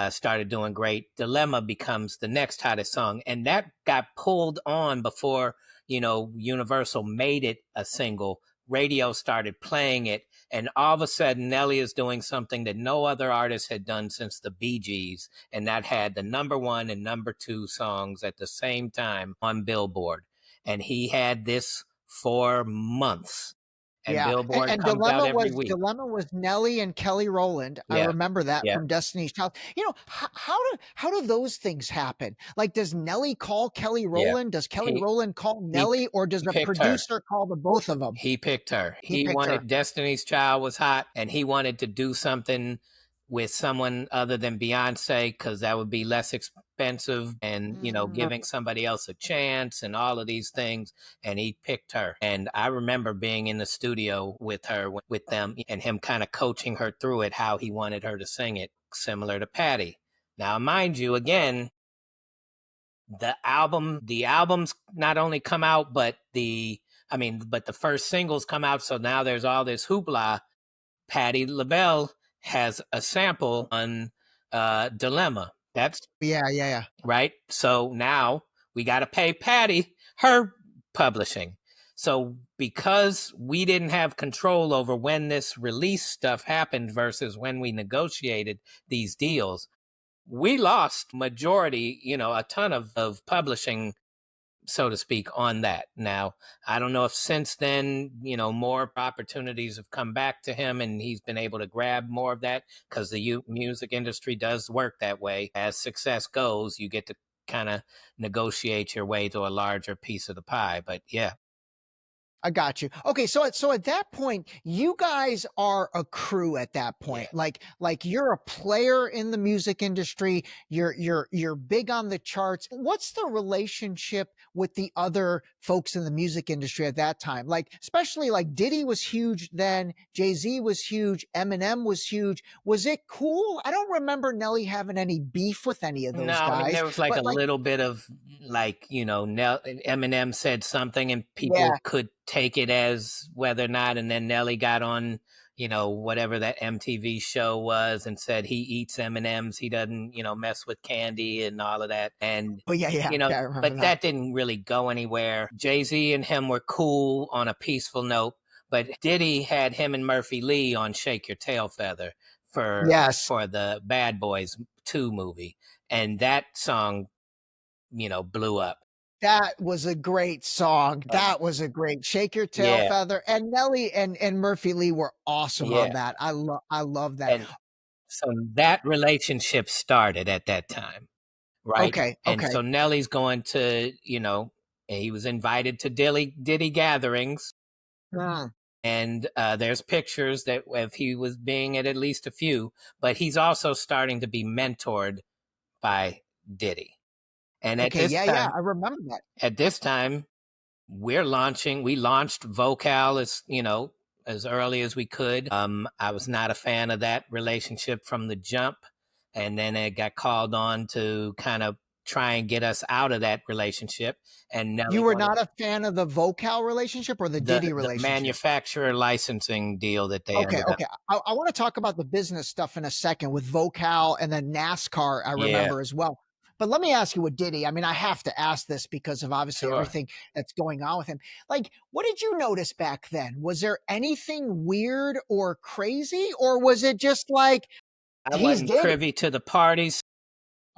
started doing great. Dilemma becomes the next hottest song. And that got pulled on before, Universal made it a single. Radio started playing it. And all of a sudden, Nelly is doing something that no other artist had done since the Bee Gees. And that had the #1 and #2 songs at the same time on Billboard. And he had this for months. And Yeah, Billboard and comes out every week. Dilemma was Nelly and Kelly Rowland. I Yeah. remember that Yeah. from Destiny's Child. How do those things happen? Like, does Nelly call Kelly Yeah. Rowland? Does Kelly He Rowland call Nelly, or does he the picked her. producer call the both of them? He picked her. He He picked her. wanted Destiny's Child was hot, and he wanted to do something with someone other than Beyonce because that would be less expensive and, giving somebody else a chance and all of these things. And he picked her. And I remember being in the studio with her, with them, and him kind of coaching her through it, how he wanted her to sing it, similar to Patty. Now, mind you, again, the albums not only come out, but the first singles come out. So now there's all this hoopla. Patti LaBelle has a sample on Dilemma. That's Yeah. right. So now we got to pay Patti her publishing. So because we didn't have control over when this release stuff happened versus when we negotiated these deals, we lost majority, a ton of publishing, so to speak, on that. Now, I don't know if since then, more opportunities have come back to him and he's been able to grab more of that because the music industry does work that way. As success goes, you get to kind of negotiate your way to a larger piece of the pie. But yeah. I got you. Okay, so at that point, you guys are a crew at that point. Yeah. Like you're a player in the music industry. You're big on the charts. What's the relationship with the other folks in the music industry at that time? Like, especially like Diddy was huge then, Jay-Z was huge, Eminem was huge. Was it cool? I don't remember Nelly having any beef with any of those No, I mean, guys. there was like but a little bit of like, Eminem said something and people Yeah. could take it as whether or not, and then Nelly got on, whatever that MTV show was and said he eats M&Ms, he doesn't, mess with candy and all of that. And, Oh yeah, I remember but that didn't really go anywhere. Jay-Z and him were cool on a peaceful note, but Diddy had him and Murphy Lee on Shake Your Tail Feather for the Bad Boys 2 movie. And that song, blew up. That was a great song. That was a great Shake Your Tail Yeah. Feather. And Nelly and Murphy Lee were awesome on that. I love that. And so that relationship started at that time, right? Okay. And so Nelly's going to, he was invited to Diddy gatherings. And there's pictures that if he was being at least a few, but he's also starting to be mentored by Diddy. And at this time, I remember that. At this time, we launched Vocal as early as we could. I was not a fan of that relationship from the jump. And then it got called on to kind of try and get us out of that relationship. And You Nelly were wanted not a fan of the Vocal relationship or the Diddy the relationship? manufacturer licensing deal that they Okay, ended up. okay. I want to talk about the business stuff in a second with Vocal and then NASCAR, I Yeah, remember as well. But let me ask you with Diddy. I mean, I have to ask this because of obviously sure. everything that's going on with him. Like, what did you notice back then? Was there anything weird or crazy, or was it just like I he's wasn't Diddy? privy to the parties.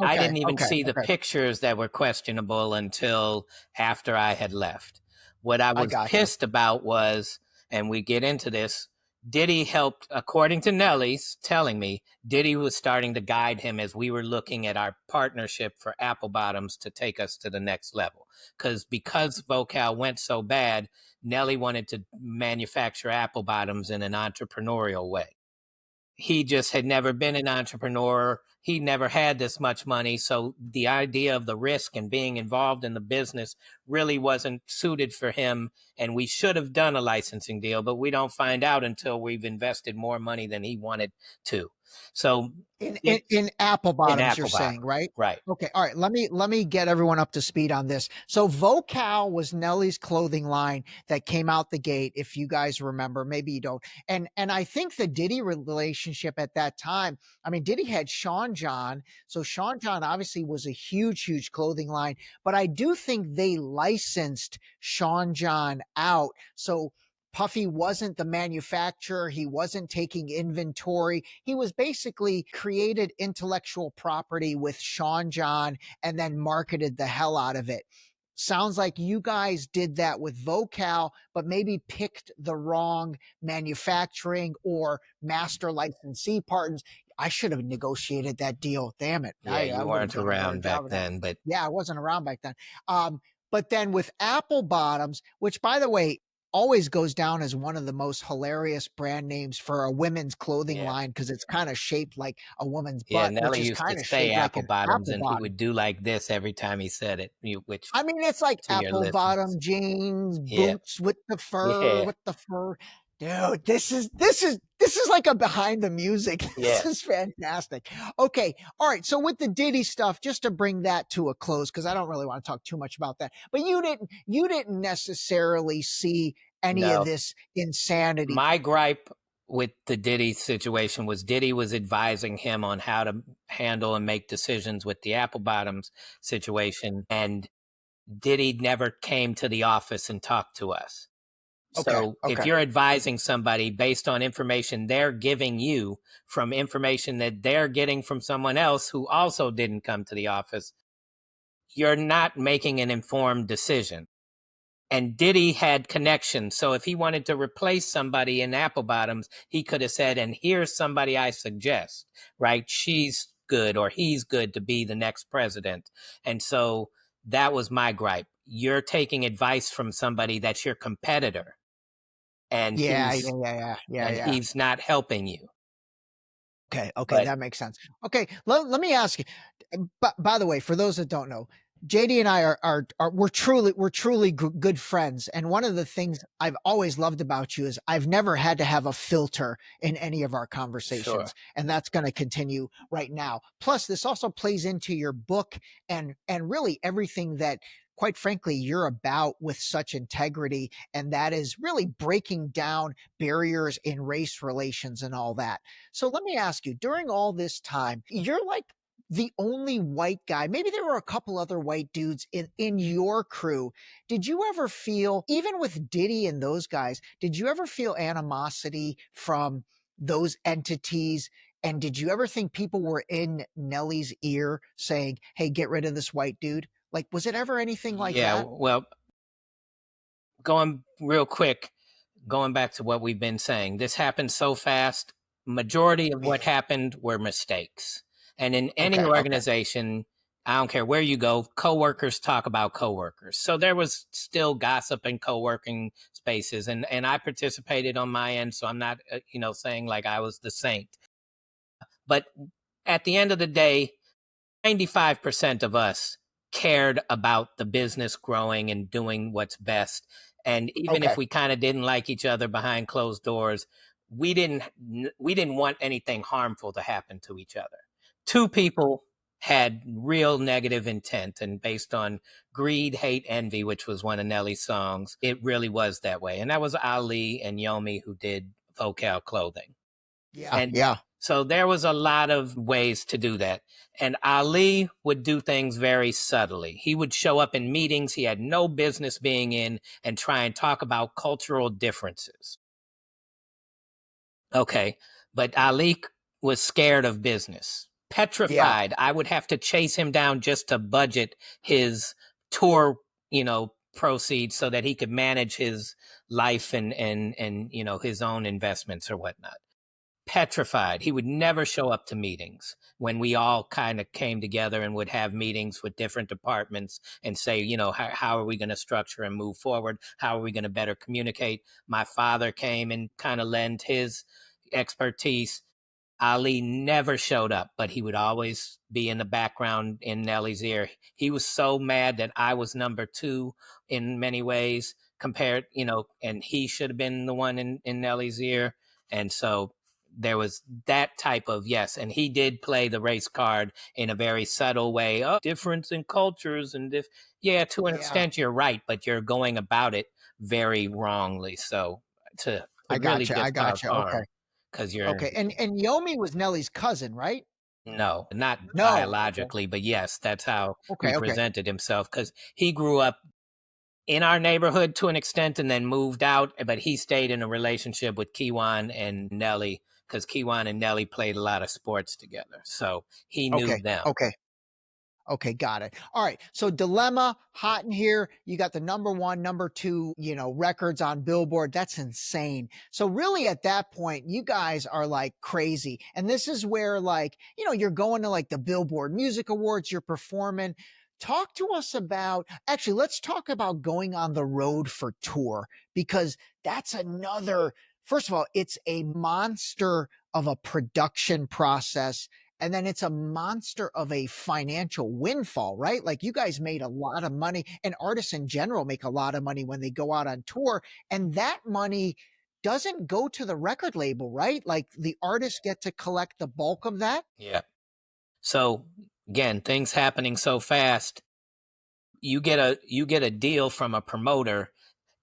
I Okay, didn't even okay, see the okay. pictures that were questionable until after I had left. What I I was got you. pissed about was, and we get into this, Diddy helped, according to Nelly's telling me, Diddy was starting to guide him as we were looking at our partnership for Apple Bottoms to take us to the next level. Because Vocal went so bad, Nelly wanted to manufacture Apple Bottoms in an entrepreneurial way. He just had never been an entrepreneur. He never had this much money. So the idea of the risk and being involved in the business really wasn't suited for him. And we should have done a licensing deal, but we don't find out until we've invested more money than he wanted to. So In, in it, in apple in bottoms, you're Apple saying, Bottom, right? right? Okay, all right. Let me get everyone up to speed on this. So Vocal was Nelly's clothing line that came out the gate. If you guys remember, maybe you don't. And I think the Diddy relationship at that time. I mean, Diddy had Sean John, so Sean John obviously was a huge clothing line. But I do think they licensed Sean John out. So Puffy wasn't the manufacturer. He wasn't taking inventory. He was basically created intellectual property with Sean John and then marketed the hell out of it. Sounds like you guys did that with Vocal, but maybe picked the wrong manufacturing or master licensee partners. I should have negotiated that deal. Damn it. Yeah, I you would have weren't done a better around back job of that. then, but Yeah, I wasn't around back then. But then with Apple Bottoms, which by the way, always goes down as one of the most hilarious brand names for a women's clothing yeah. line because it's kind of shaped like a woman's Yeah, butt, which Nelly is used to kind of say shaped like apple an bottoms, apple and he bottom. would do like this every time he said it, which I mean, it's like to your apple listeners. bottom jeans, Yeah, boots with the fur, yeah, with the fur. Dude, this is like a behind the music. This yeah. is fantastic. Okay, all right. So with the Diddy stuff, just to bring that to a close, because I don't really want to talk too much about that. But you didn't necessarily see any of No, this insanity. my gripe with the Diddy situation was Diddy was advising him on how to handle and make decisions with the apple bottoms situation, and Diddy never came to the office and talked to us. Okay, So if okay. you're advising somebody based on information they're giving you from information that they're getting from someone else who also didn't come to the office, you're not making an informed decision. And Diddy had connections. So if he wanted to replace somebody in Apple Bottoms, he could have said, and here's somebody I suggest, right? She's good or he's good to be the next president. And so that was my gripe. You're taking advice from somebody that's your competitor, and Yeah, yeah, he's yeah, yeah, yeah, and yeah. he's not helping you. Okay, okay, But that makes sense. Okay, let me ask you. By the way, for those that don't know, JD and I are we're truly good friends. And one of the things I've always loved about you is I've never had to have a filter in any of our sure. conversations, and that's going to continue right now. Plus, this also plays into your book and really everything that, quite frankly, you're about with such integrity, and that is really breaking down barriers in race relations and all that. So let me ask you, during all this time, you're like the only white guy. Maybe there were a couple other white dudes in your crew. Did you ever feel, even with Diddy and those guys, did you ever feel animosity from those entities? And did you ever think people were in Nelly's ear saying, "Hey, get rid of this white dude"? Like, was it ever anything like Yeah, that? well, going real quick, going back to what we've been saying, this happened so fast. Majority of what happened were mistakes. And in any Okay, okay. organization, I don't care where you go, coworkers talk about coworkers. So there was still gossip in co-working spaces, and I participated on my end. So I'm not, saying like I was the saint. But at the end of the day, 95% of us cared about the business growing and doing what's best. And even if Okay. we kind of didn't like each other behind closed doors, we didn't want anything harmful to happen to each other. Two people had real negative intent, and based on greed, hate, envy, which was one of Nelly's songs, it really was that way. And that was Ali and Yomi who did Vocal Clothing. Yeah. And Yeah. so there was a lot of ways to do that. And Ali would do things very subtly. He would show up in meetings he had no business being in and try and talk about cultural differences. Okay. But Ali was scared of business, petrified. I would have to chase him down just to budget his tour, proceeds so that he could manage his life and his own investments or whatnot. Petrified. He would never show up to meetings when we all kind of came together and would have meetings with different departments and say, how are we going to structure and move forward? How are we going to better communicate? My father came and kind of lent his expertise. Ali never showed up, but he would always be in the background in Nelly's ear. He was so mad that I was number 2 in many ways compared, and he should have been the one in Nelly's ear. And so there was that type of, yes. And he did play the race card in a very subtle way. Oh, difference in cultures and to an extent you're right, but you're going about it very wrongly. So to I really gotcha. I just cause gotcha. harm. Okay. Because you're Okay. And Yomi was Nelly's cousin, right? no, not No. biologically, but yes, that's how he Okay. presented himself. Because he grew up in our neighborhood to an extent and then moved out, but he stayed in a relationship with Kiwan and Nelly because Kiwan and Nelly played a lot of sports together. So he knew them. Okay, got it. All right. So Dilemma, hot in here. You got the number 1, number 2, records on Billboard. That's insane. So really at that point, you guys are like crazy. And this is where you're going to like the Billboard Music Awards, you're performing. Talk to us about, actually, let's talk about going on the road for tour, because that's another, first of all, it's a monster of a production process. And then it's a monster of a financial windfall, right? Like you guys made a lot of money, and artists in general make a lot of money when they go out on tour. And that money doesn't go to the record label, right? Like the artists get to collect the bulk of that. Yeah. So again, things happening so fast. You get a deal from a promoter.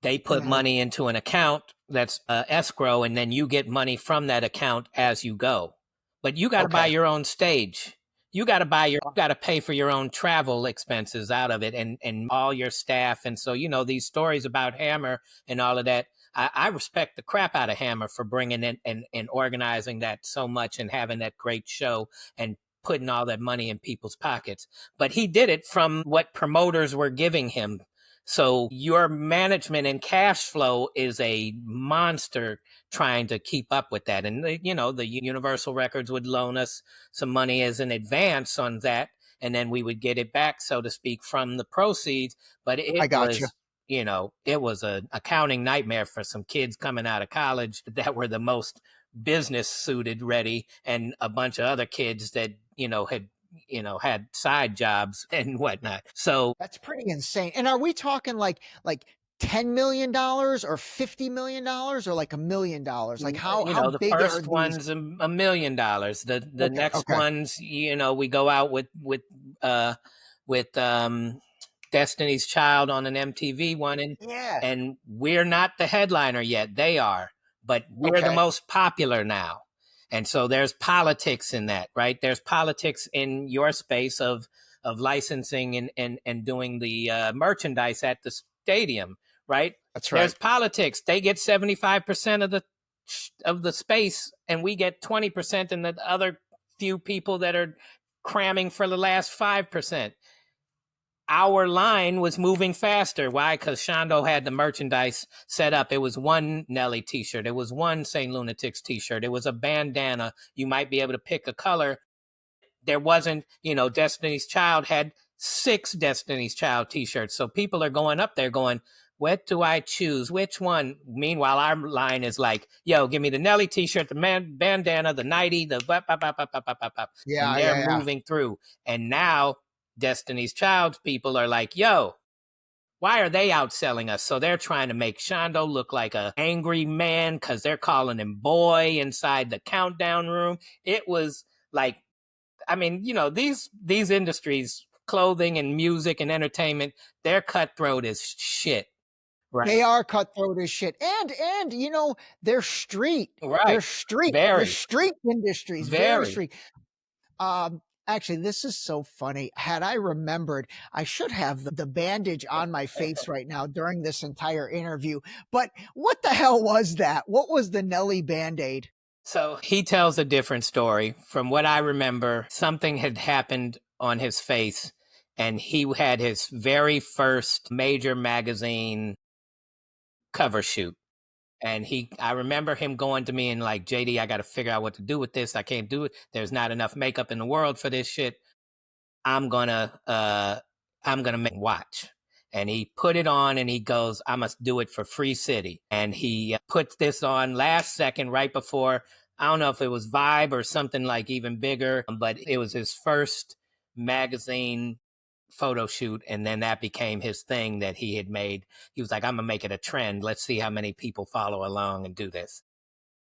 They put money into an account that's escrow, and then you get money from that account as you go. But you got to buy your own stage. You got to pay for your own travel expenses out of it, and all your staff. And so, these stories about Hammer and all of that, I respect the crap out of Hammer for bringing in and organizing that so much and having that great show and putting all that money in people's pockets. But he did it from what promoters were giving him. So your management and cash flow is a monster trying to keep up with that. And, the Universal Records would loan us some money as an advance on that. And then we would get it back, so to speak, from the proceeds. But it was an accounting nightmare for some kids coming out of college that were the most business suited ready, and a bunch of other kids that, had side jobs and whatnot. So that's pretty insane. And are we talking like $10 million or $50 million or like $1 million? Like how the big first are these? one's $1 million. The next ones, we go out with Destiny's Child on an MTV one, and we're not the headliner yet. They are, but we're the most popular now. And so there's politics in that, right? There's politics in your space of licensing and doing the merchandise at the stadium, right? That's right. There's politics. They get 75% of the space, and we get 20%, and the other few people that are cramming for the last 5%. Our line was moving faster. Why? Because Shondo had the merchandise set up. It was one Nelly t-shirt. It was one St. Lunatics t-shirt. It was a bandana. You might be able to pick a color. There wasn't, Destiny's Child had 6 Destiny's Child t-shirts. So people are going up there going, what do I choose? Which one? Meanwhile, our line is like, yo, give me the Nelly t-shirt, the bandana, the nightie, the bop, bop, bop, bop, bop, bop, bop. And they're moving through. And now Destiny's Child people are like, yo, why are they outselling us? So they're trying to make Shondo look like an angry man because they're calling him boy inside the countdown room. It was like I mean, you know, these industries, clothing and music and entertainment, they're cutthroat as shit. Right. They are cutthroat as shit. And you know, they're street. They're Right. street. They're Very, street industries. Very very. street. Actually, this is so funny. Had I remembered, I should have the bandage on my face right now during this entire interview. But what the hell was that? What was the Nelly Band-Aid? So he tells a different story. From what I remember, something had happened on his face, and he had his very first major magazine cover shoot. And I remember him going to me and like, JD, I got to figure out what to do with this. I can't do it. There's not enough makeup in the world for this shit. I'm gonna make watch. And he put it on and he goes, I must do it for Free City. And he puts this on last second, right before, I don't know if it was Vibe or something like even bigger, but it was his first magazine photo shoot. And then that became his thing that he had made. He was like, I'm gonna make it a trend. Let's see how many people follow along and do this.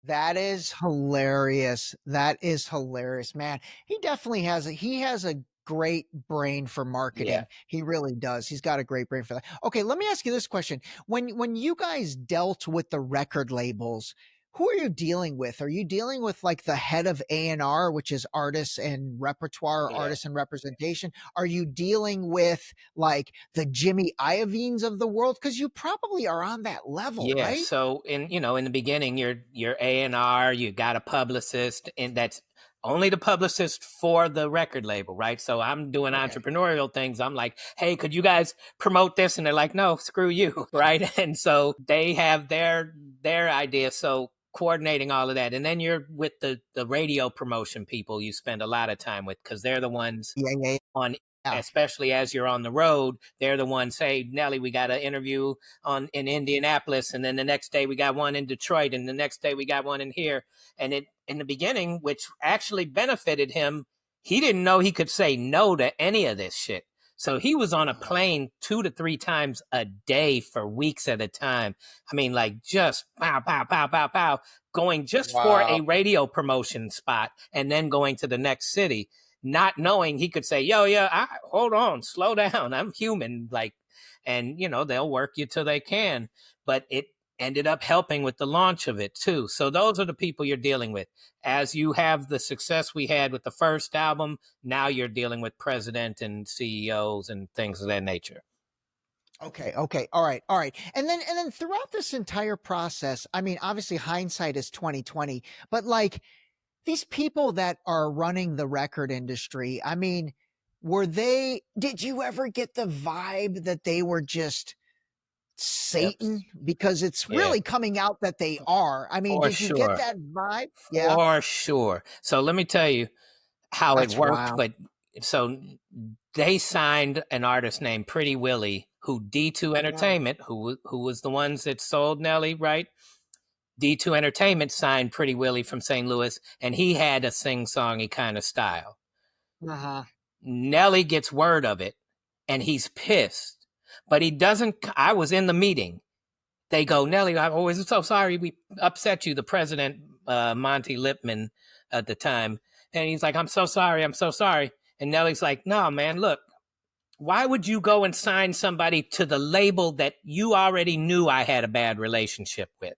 That is hilarious. That is hilarious, man. He definitely has a great brain for marketing. Yeah. He really does. He's got a great brain for that. Okay, let me ask you this question. When you guys dealt with the record labels, who are you dealing with? Are you dealing with like the head of A&R, which is artists and repertoire, Yeah. artists and representation? Are you dealing with like the Jimmy Iovines of the world? Because you probably are on that level, Yeah. right? So in the beginning, you're A&R, you got a publicist, and that's only the publicist for the record label, right? So I'm doing entrepreneurial things. I'm like, hey, could you guys promote this? And they're like, no, screw you, right? And so they have their idea. So coordinating all of that. And then you're with the radio promotion people you spend a lot of time with, because they're the ones Yeah. on, Yeah. especially as you're on the road, they're the ones, hey, Nelly, we got an interview in Indianapolis, and then the next day we got one in Detroit, and the next day we got one in here. And in the beginning, which actually benefited him, he didn't know he could say no to any of this shit. So he was on a plane 2 to 3 times a day for weeks at a time. I mean, like just pow, pow, pow, pow, pow, going just for a radio promotion spot and then going to the next city, not knowing he could say, yo, yeah, hold on, slow down. I'm human. Like, and they'll work you till they can, but it ended up helping with the launch of it too. So those are the people you're dealing with. As you have the success we had with the first album, now you're dealing with president and CEOs and things of that nature. Okay. All right. And then throughout this entire process, I mean, obviously hindsight is 2020, but like these people that are running the record industry, I mean, did you ever get the vibe that they were just Satan? Because it's really coming out that they are. I mean, did you get that vibe? Yeah. For sure. So let me tell you how it worked. Wow. But so they signed an artist named Pretty Willie, who D2 Entertainment, who was the ones that sold Nelly, right? D2 Entertainment signed Pretty Willie from St. Louis, and he had a sing-songy kind of style. Nelly gets word of it, and he's pissed. But he doesn't. I was in the meeting. They go, Nelly, I'm always so sorry we upset you, the president, Monty Lipman at the time. And he's like, I'm so sorry. And Nelly's like, no, man, look, why would you go and sign somebody to the label that you already knew I had a bad relationship with?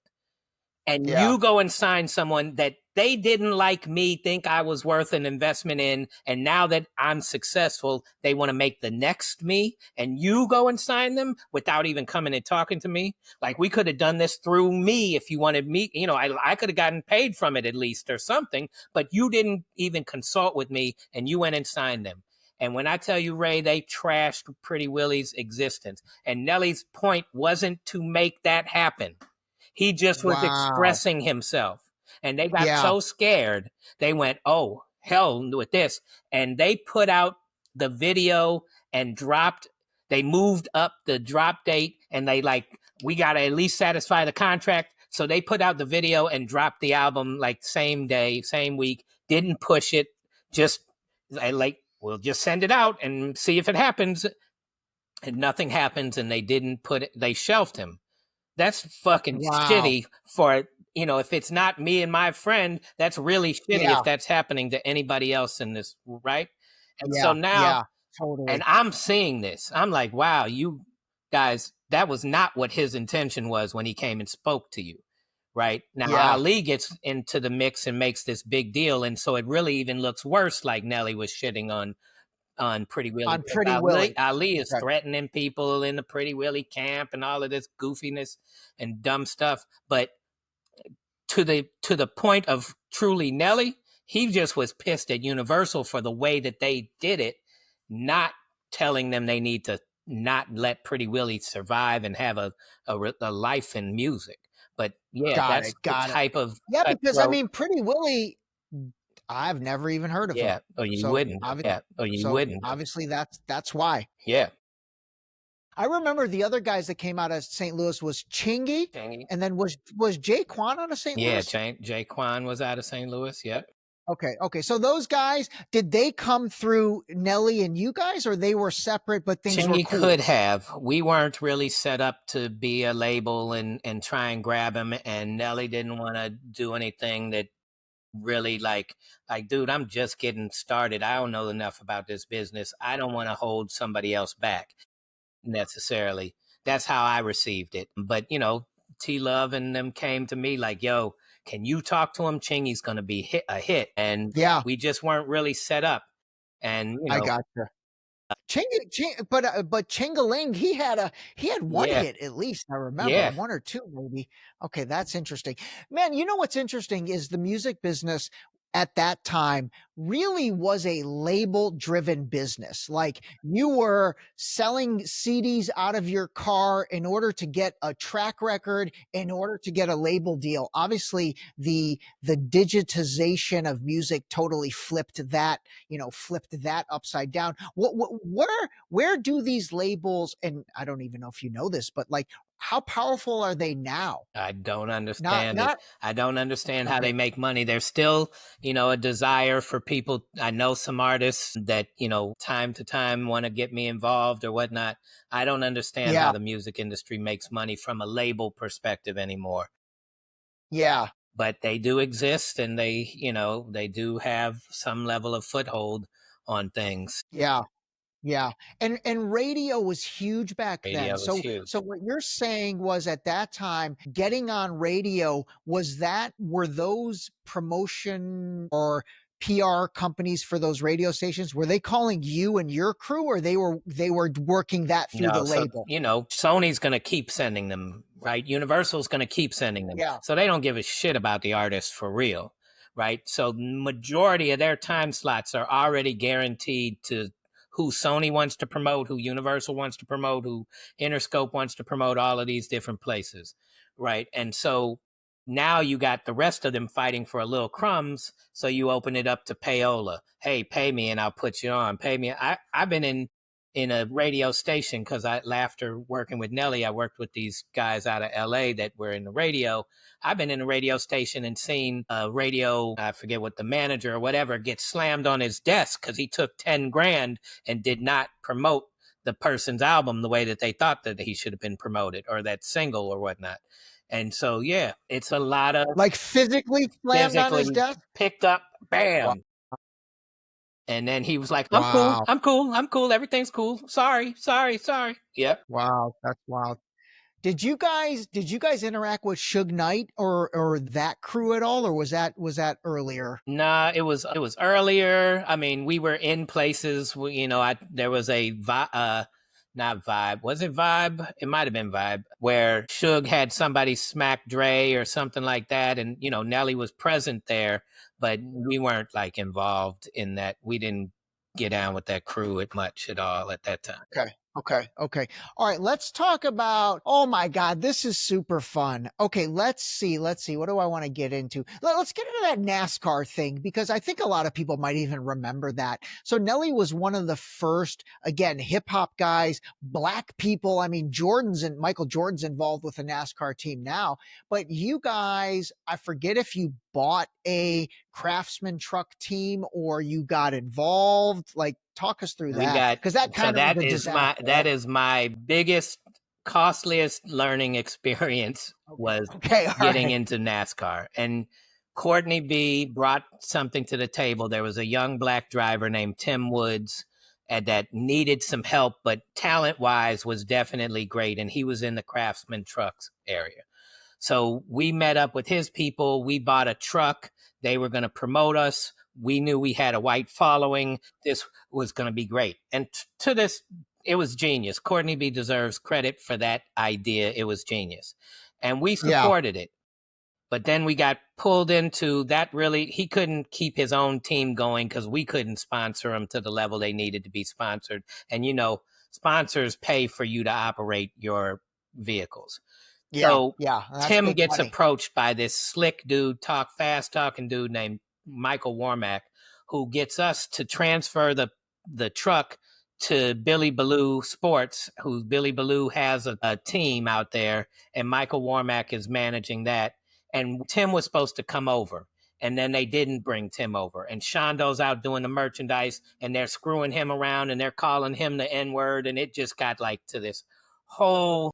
And you go and sign someone that they didn't like me, think I was worth an investment in. And now that I'm successful, they want to make the next me. And you go and sign them without even coming and talking to me. Like, we could have done this through me if you wanted me. I could have gotten paid from it at least or something. But you didn't even consult with me, and you went and signed them. And when I tell you, Ray, they trashed Pretty Willie's existence. And Nelly's point wasn't to make that happen. He just was expressing himself. And they got so scared, they went, oh, hell with this. And they put out the video and they moved up the drop date, and they we got to at least satisfy the contract. So they put out the video and dropped the album like same day, same week, didn't push it, just we'll just send it out and see if it happens. And nothing happens, and they shelved him. That's fucking shitty for if it's not me and my friend, that's really shitty Yeah. if that's happening to anybody else in this, right? And so Yeah. now, Yeah. and Totally. I'm seeing this. I'm like, wow, you guys, that was not what his intention was when he came and spoke to you. Right now, Yeah. Ali gets into the mix and makes this big deal. And so it really even looks worse, like Nelly was shitting on Pretty Willie. On Pretty Willie. Ali is Okay. threatening people in the Pretty Willie camp and all of this goofiness and dumb stuff. But to the point of truly Nelly, he just was pissed at Universal for the way that they did it, not telling them they need to not let Pretty Willie survive and have a life in music. But yeah, Got that's it. the Got it. type of Yeah, because I cutthroat. mean, Pretty Willie, I've never even heard of him. Yeah, or you So wouldn't. Yeah, or you so wouldn't. obviously that's why. Yeah. I remember the other guys that came out of St. Louis was Chingy, Chingy. and then was Jay Quan out of St. Yeah, Louis? Jay Quan was out of St. Louis. Yep. Okay. So those guys, did they come through Nelly and you guys, or they were separate, but things were Chingy cool? could have. We weren't really set up to be a label and try and grab him. And Nelly didn't want to do anything that really like, dude, I'm just getting started. I don't know enough about this business. I don't want to hold somebody else back necessarily. That's how I received it. But, T Love and them came to me like, yo, can you talk to him? Chingy's going to be a hit. And Yeah, we just weren't really set up. And, I got you. But Chingaling, he had one yeah, hit at least. I remember yeah. one or two maybe. Okay, that's interesting, man. You know what's interesting is the music business at that time really was a label driven business. Like you were selling CDs out of your car in order to get a track record, in order to get a label deal. Obviously, the digitization of music totally flipped that upside down. Where do these labels, and I don't even know if you know this, but like how powerful are they now? I don't Not understand it. not I don't understand how okay. they make money. There's still, a desire for people. I know some artists that, time to time want to get me involved or whatnot. I don't understand how Yeah. the music industry makes money from a label perspective anymore. Yeah. But they do exist and they do have some level of foothold on things. Yeah. Yeah. And radio was huge back then. Radio was huge. So what you're saying was at that time, getting on radio, were those promotion or PR companies for those radio stations, were they calling you and your crew, or they were working that through the No, so label? Sony's going to keep sending them, right? Universal's going to keep sending them. Yeah. So they don't give a shit about the artist for real, right? So majority of their time slots are already guaranteed to who Sony wants to promote, who Universal wants to promote, who Interscope wants to promote, all of these different places, right? And so now you got the rest of them fighting for a little crumbs. So you open it up to payola. Hey, pay me and I'll put you on. Pay me. I've been in a radio station because after working with Nelly, I worked with these guys out of LA that were in the radio. I've been in a radio station and seen a radio, I forget what the manager or whatever, get slammed on his desk because he took 10 grand and did not promote the person's album the way that they thought that he should have been promoted, or that single or whatnot. And so, yeah, it's a lot of Like physically slammed on his desk? picked up, bam. Wow. And then he was like, Wow. I'm cool. Everything's cool. Sorry. Yep. Wow, that's wild. Did you guys interact with Suge Knight or that crew at all, or was that earlier? Nah, it was earlier. I mean, we were in places, there was not Vibe. Was it Vibe? It might have been Vibe, where Suge had somebody smack Dre or something like that. And, Nelly was present there, but we weren't like involved in that. We didn't get down with that crew much at all at that time. Okay. All right, let's talk about, oh my God, this is super fun. Okay, let's see. What do I want to get into? Let's get into that NASCAR thing, because I think a lot of people might even remember that. So Nelly was one of the first, again, hip hop guys, black people. I mean, Michael Jordan's involved with the NASCAR team now, but you guys, I forget if you bought a Craftsman truck team or you got involved. Like, talk us through that, because that kind of was a disaster. That is my biggest costliest learning experience was Okay. All getting right. into NASCAR. And Courtney B brought something to the table. There was a young black driver named Tim Woods that needed some help, but talent-wise was definitely great. And he was in the Craftsman trucks area. So we met up with his people. We bought a truck. They were going to promote us. We knew we had a white following. This was going to be great. And to this, it was genius. Courtney B deserves credit for that idea. It was genius. And we Yeah. supported it. But then we got pulled into that. Really, he couldn't keep his own team going because we couldn't sponsor them to the level they needed to be sponsored. And, sponsors pay for you to operate your vehicles. Yeah. So Yeah. That's Tim big gets money. approached by this slick dude, fast talking dude named Michael Warmack, who gets us to transfer the truck to Billy Ballou Sports, who Billy Ballou has a team out there, and Michael Warmack is managing that. And Tim was supposed to come over, and then they didn't bring Tim over. And Shondo's out doing the merchandise, and they're screwing him around, and they're calling him the N-word, and it just got like to this whole.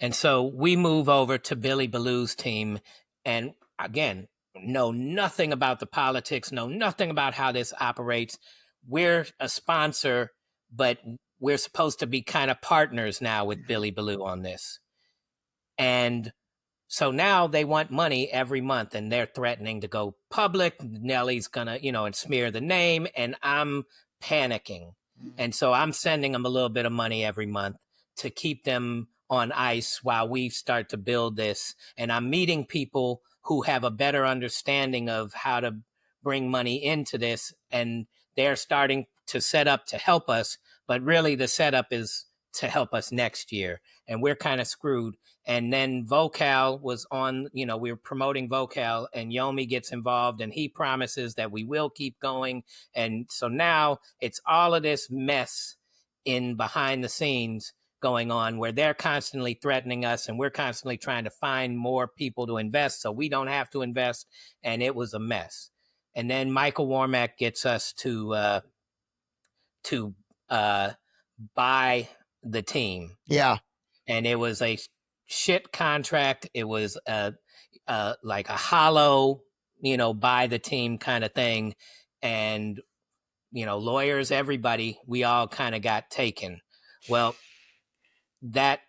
And so we move over to Billy Ballou's team, and again, know nothing about the politics, know nothing about how this operates. We're a sponsor, but we're supposed to be kind of partners now with Billy Ballou on this. And so now they want money every month, and they're threatening to go public. Nelly's gonna, and smear the name, and I'm panicking. And so I'm sending them a little bit of money every month to keep them on ice while we start to build this. And I'm meeting people who have a better understanding of how to bring money into this, and they're starting to set up to help us. But really, the setup is to help us next year, and we're kind of screwed. And then Vocal was on, we were promoting Vocal, and Yomi gets involved, and he promises that we will keep going. And so now it's all of this mess in behind the scenes going on where they're constantly threatening us, and we're constantly trying to find more people to invest so we don't have to invest. And it was a mess. And then Michael Warmack gets us to buy the team. Yeah. And it was a shit contract. It was like a hollow, buy the team kind of thing. And, lawyers, everybody, we all kind of got taken. Well, that,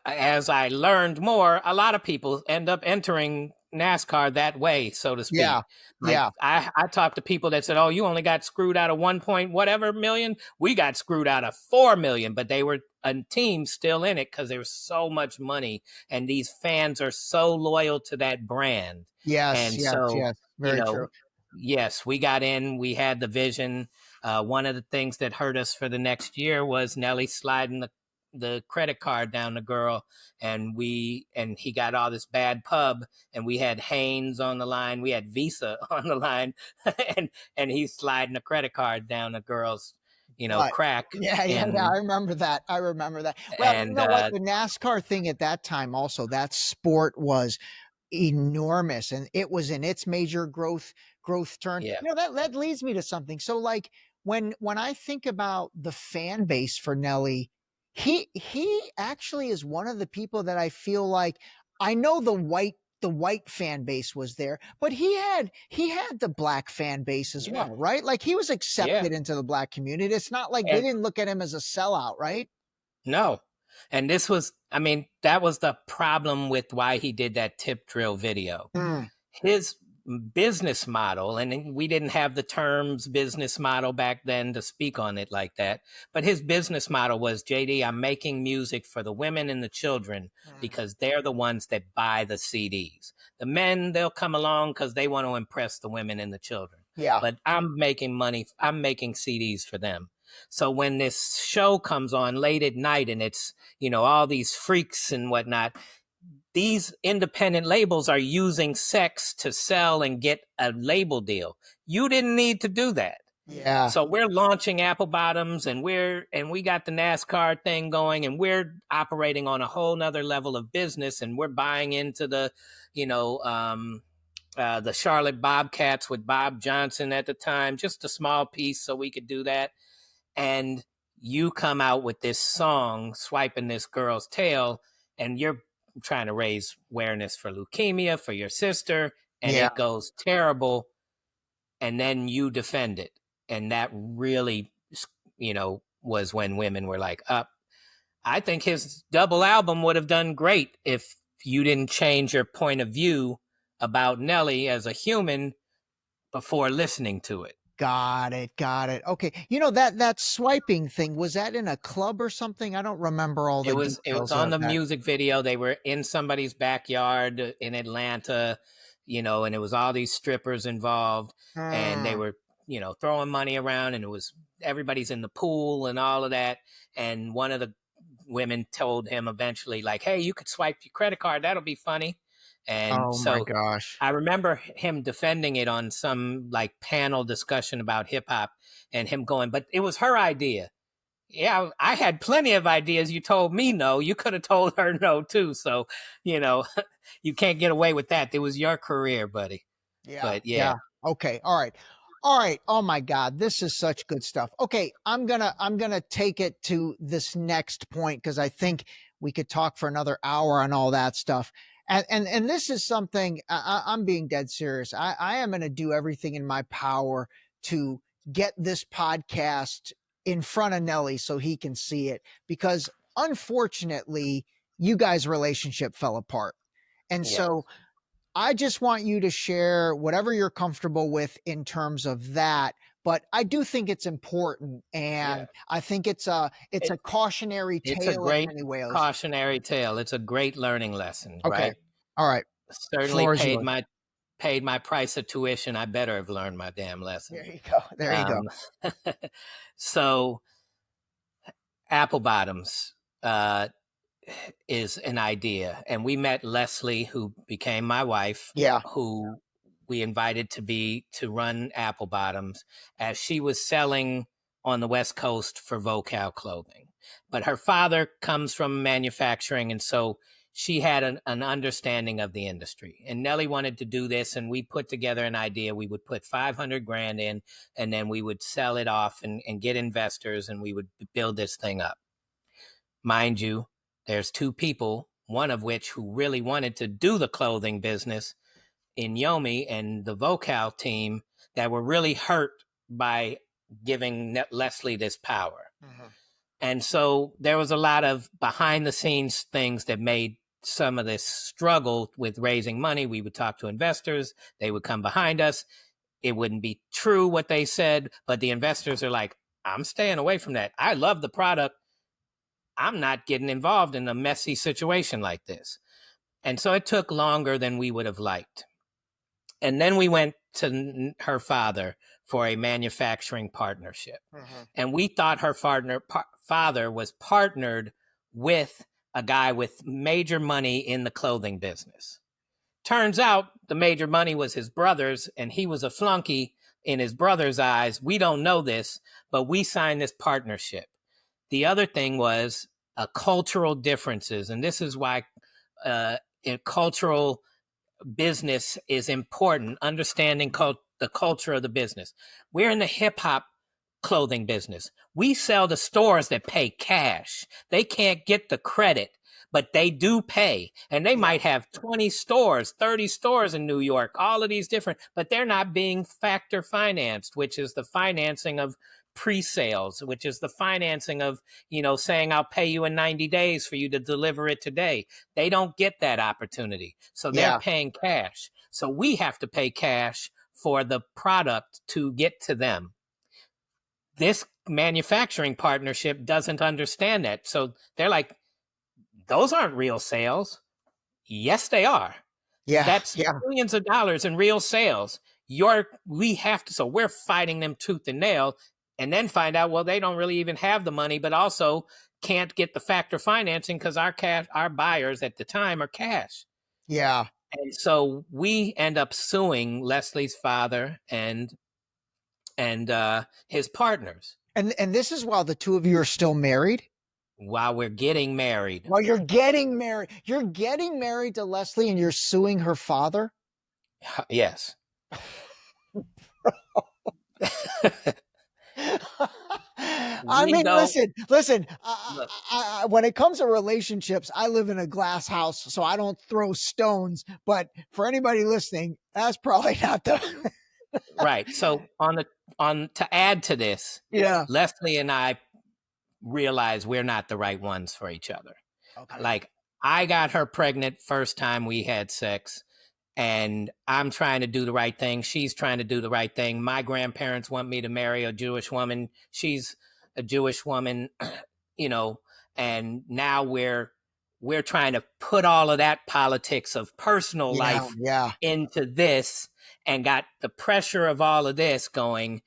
as I learned more, a lot of people end up entering NASCAR that way, so to speak. Yeah. Like Yeah. I talked to people that said, "Oh, you only got screwed out of 1 point whatever million. We got screwed out of 4 million," but they were a team still in it because there was so much money, and these fans are so loyal to that brand. Yes. And Yes. so, Yes. Very true. yes, we got in. We had the vision. One of the things that hurt us for the next year was Nelly sliding the credit card down the girl, and he got all this bad pub, and we had Haynes on the line, we had Visa on the line, and he's sliding a credit card down the girl's crack. Yeah, I remember that. Well, you And know what? The NASCAR thing at that time also, that sport was enormous, and it was in its major growth turn. yeah, That leads me to something. So like when I think about the fan base for Nelly, he actually is one of the people that I feel like, I know the white fan base was there, but he had the black fan base as well, right? Like he was yeah. accepted into the black community. It's not like they And didn't look at him as a sellout, right? no. And this was, that was the problem with why he did that tip drill video. Mm. His business model, and we didn't have the terms business model back then to speak on it like that, but his business model was, JD, I'm making music for the women and the children because they're the ones that buy the CDs. The men, they'll come along because they want to impress the women and the children. Yeah. But I'm making money. I'm making CDs for them. So when this show comes on late at night and it's, all these freaks and whatnot, these independent labels are using sex to sell and get a label deal. You didn't need to do that. Yeah. So we're launching Apple Bottoms, and we got the NASCAR thing going, and we're operating on a whole nother level of business, and we're buying into the, the Charlotte Bobcats with Bob Johnson at the time, just a small piece so we could do that. And you come out with this song swiping this girl's tail, and you're trying to raise awareness for leukemia for your sister, and Yeah. it goes terrible, and then you defend it. And that really, was when women were like, up. I think his double album would have done great if you didn't change your point of view about Nelly as a human before listening to it. Got it. Got it. Okay. That swiping thing, was that in a club or something? I don't remember all It the was details on of the that. music video. They were in somebody's backyard in Atlanta, and it was all these strippers involved, and they were, throwing money around, and it was everybody's in the pool and all of that. And one of the women told him eventually, like, hey, you could swipe your credit card. That'll be funny. And Oh my so gosh. I remember him defending it on some like panel discussion about hip hop, and him going, but it was her idea. Yeah, I had plenty of ideas. You told me no. You could have told her no too. So, you can't get away with that. It was your career, buddy. Yeah. But yeah, Yeah. Okay. All right. All right. Oh my God. This is such good stuff. Okay. I'm gonna take it to this next point because I think we could talk for another hour on all that stuff. And this is something I'm being dead serious. I am gonna do everything in my power to get this podcast in front of Nelly so he can see it because unfortunately you guys' relationship fell apart. And yeah, so I just want you to share whatever you're comfortable with in terms of that. But I do think it's important, yeah. and I think it's a cautionary It's a tale in great many ways. cautionary tale. It's a great learning lesson, Okay, right? all right, Certainly floor is yours. paid my price of tuition. I better have learned my damn lesson. There you go. There you go. Um, so apple bottoms. Is an idea. And we met Leslie, who became my wife, Yeah. who we invited to run Apple Bottoms as she was selling on the West Coast for Vocal clothing. But her father comes from manufacturing, and so she had an understanding of the industry. And Nelly wanted to do this, and we put together an idea. We would put 500 grand in, and then we would sell it off and get investors, and we would build this thing up. Mind you, there's two people, one of which who really wanted to do the clothing business in Yomi and the Vocal team that were really hurt by giving Leslie this power. Mm-hmm. And so there was a lot of behind the scenes things that made some of this struggle with raising money. We would talk to investors. They would come behind us. It wouldn't be true what they said, but the investors are like, I'm staying away from that. I love the product. I'm not getting involved in a messy situation like this. And so it took longer than we would have liked. And then we went to her father for a manufacturing partnership. Mm-hmm. And we thought her father was partnered with a guy with major money in the clothing business. Turns out the major money was his brother's, and he was a flunky in his brother's eyes. We don't know this, but we signed this partnership. The other thing was cultural differences. And this is why cultural business is important, understanding the culture of the business. We're in the hip hop clothing business. We sell to stores that pay cash. They can't get the credit, but they do pay. And they might have 20 stores, 30 stores in New York, all of these different, but they're not being factor financed, which is the financing of pre-sales, which is the financing of, saying I'll pay you in 90 days for you to deliver it today. They don't get that opportunity. So they're paying cash. So we have to pay cash for the product to get to them. This manufacturing partnership doesn't understand that. So they're like, those aren't real sales. Yes, they are. Yeah. That's millions of dollars in real sales. So we're fighting them tooth and nail, and then find out, well, they don't really even have the money, but also can't get the factor financing because our buyers at the time are cash. Yeah. And so we end up suing Leslie's father and his partners. And this is while the two of you are still married? While we're getting married. While you're getting married. You're getting married to Leslie and you're suing her father? Yes. I We mean, go, listen. look, When it comes to relationships, I live in a glass house, so I don't throw stones. But for anybody listening, that's probably not the. right. So to add to this, Yeah. Leslie and I realize we're not the right ones for each other. Okay. Like, I got her pregnant first time we had sex, and I'm trying to do the right thing. She's trying to do the right thing. My grandparents want me to marry a Jewish woman. She's a Jewish woman, you know, and now we're trying to put all of that politics of personal Yeah. life Yeah. into this, and got the pressure of all of this going,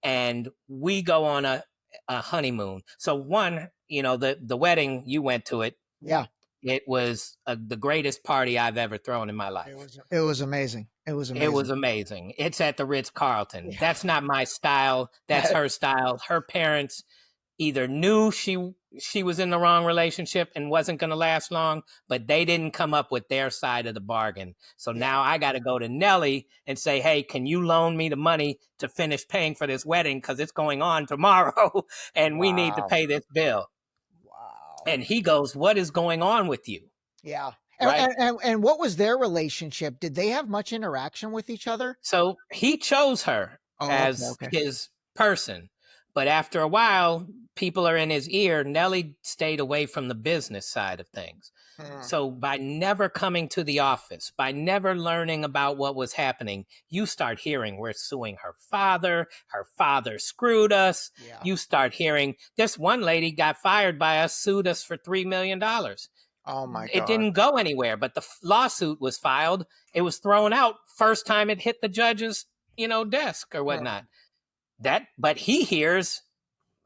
and we go on a honeymoon. So one, the wedding, you went to it. Yeah. It was the greatest party I've ever thrown in my It life. was. It was amazing. It was It was amazing. amazing. It's at the Ritz-Carlton. Yeah. That's not my style. That's her style. Her parents either knew she was in the wrong relationship and wasn't going to last long, but they didn't come up with their side of the bargain. So Yeah. now I got to go to Nelly and say, hey, can you loan me the money to finish paying for this wedding? Because it's going on tomorrow and we need to Wow. pay this bill. Wow. And he goes, what is going on with you? Yeah. Right. And what was their relationship? Did they have much interaction with each other? So he chose her Oh, okay. as Okay. his person. But after a while, people are in his ear. Nelly stayed away from the business side of things. Hmm. So by never coming to the office, by never learning about what was happening, you start hearing we're suing her father screwed us. Yeah. You start hearing this one lady got fired by us, sued us for $3 million. Oh my It God. didn't go anywhere, but the lawsuit was filed. It was thrown out first time it hit the judge's, desk or whatnot. But he hears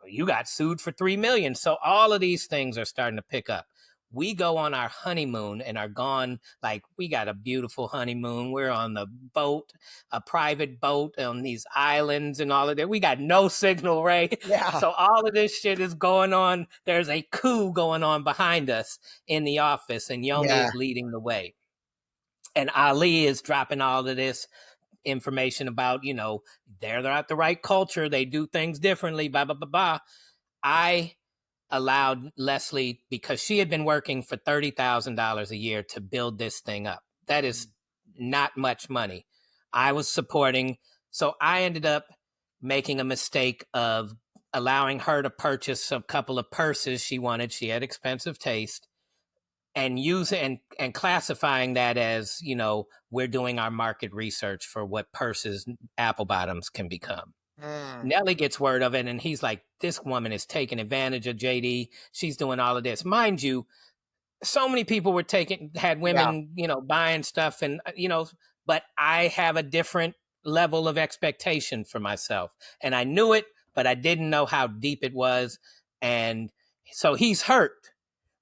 you got sued for $3 million. So all of these things are starting to pick up. We go on our honeymoon and are gone. Like, we got a beautiful honeymoon. We're on the boat, a private boat on these islands and all of that. We got no signal, Ray. Yeah. So all of this shit is going on. There's a coup going on behind us in the office, and Yomi Yeah. is leading the way. And Ali is dropping all of this information about, they're not the right culture. They do things differently, blah, blah, blah, blah. I allowed Leslie, because she had been working for $30,000 a year to build this thing up. That is not much money. I was supporting. So I ended up making a mistake of allowing her to purchase a couple of purses she wanted. She had expensive taste, and and classifying that as, we're doing our market research for what purses apple bottoms can become. Nelly gets word of it, and he's like, this woman is taking advantage of JD. She's doing all of this. Mind you, so many people had women, buying stuff, and, but I have a different level of expectation for myself. And I knew it, but I didn't know how deep it was. And so he's hurt,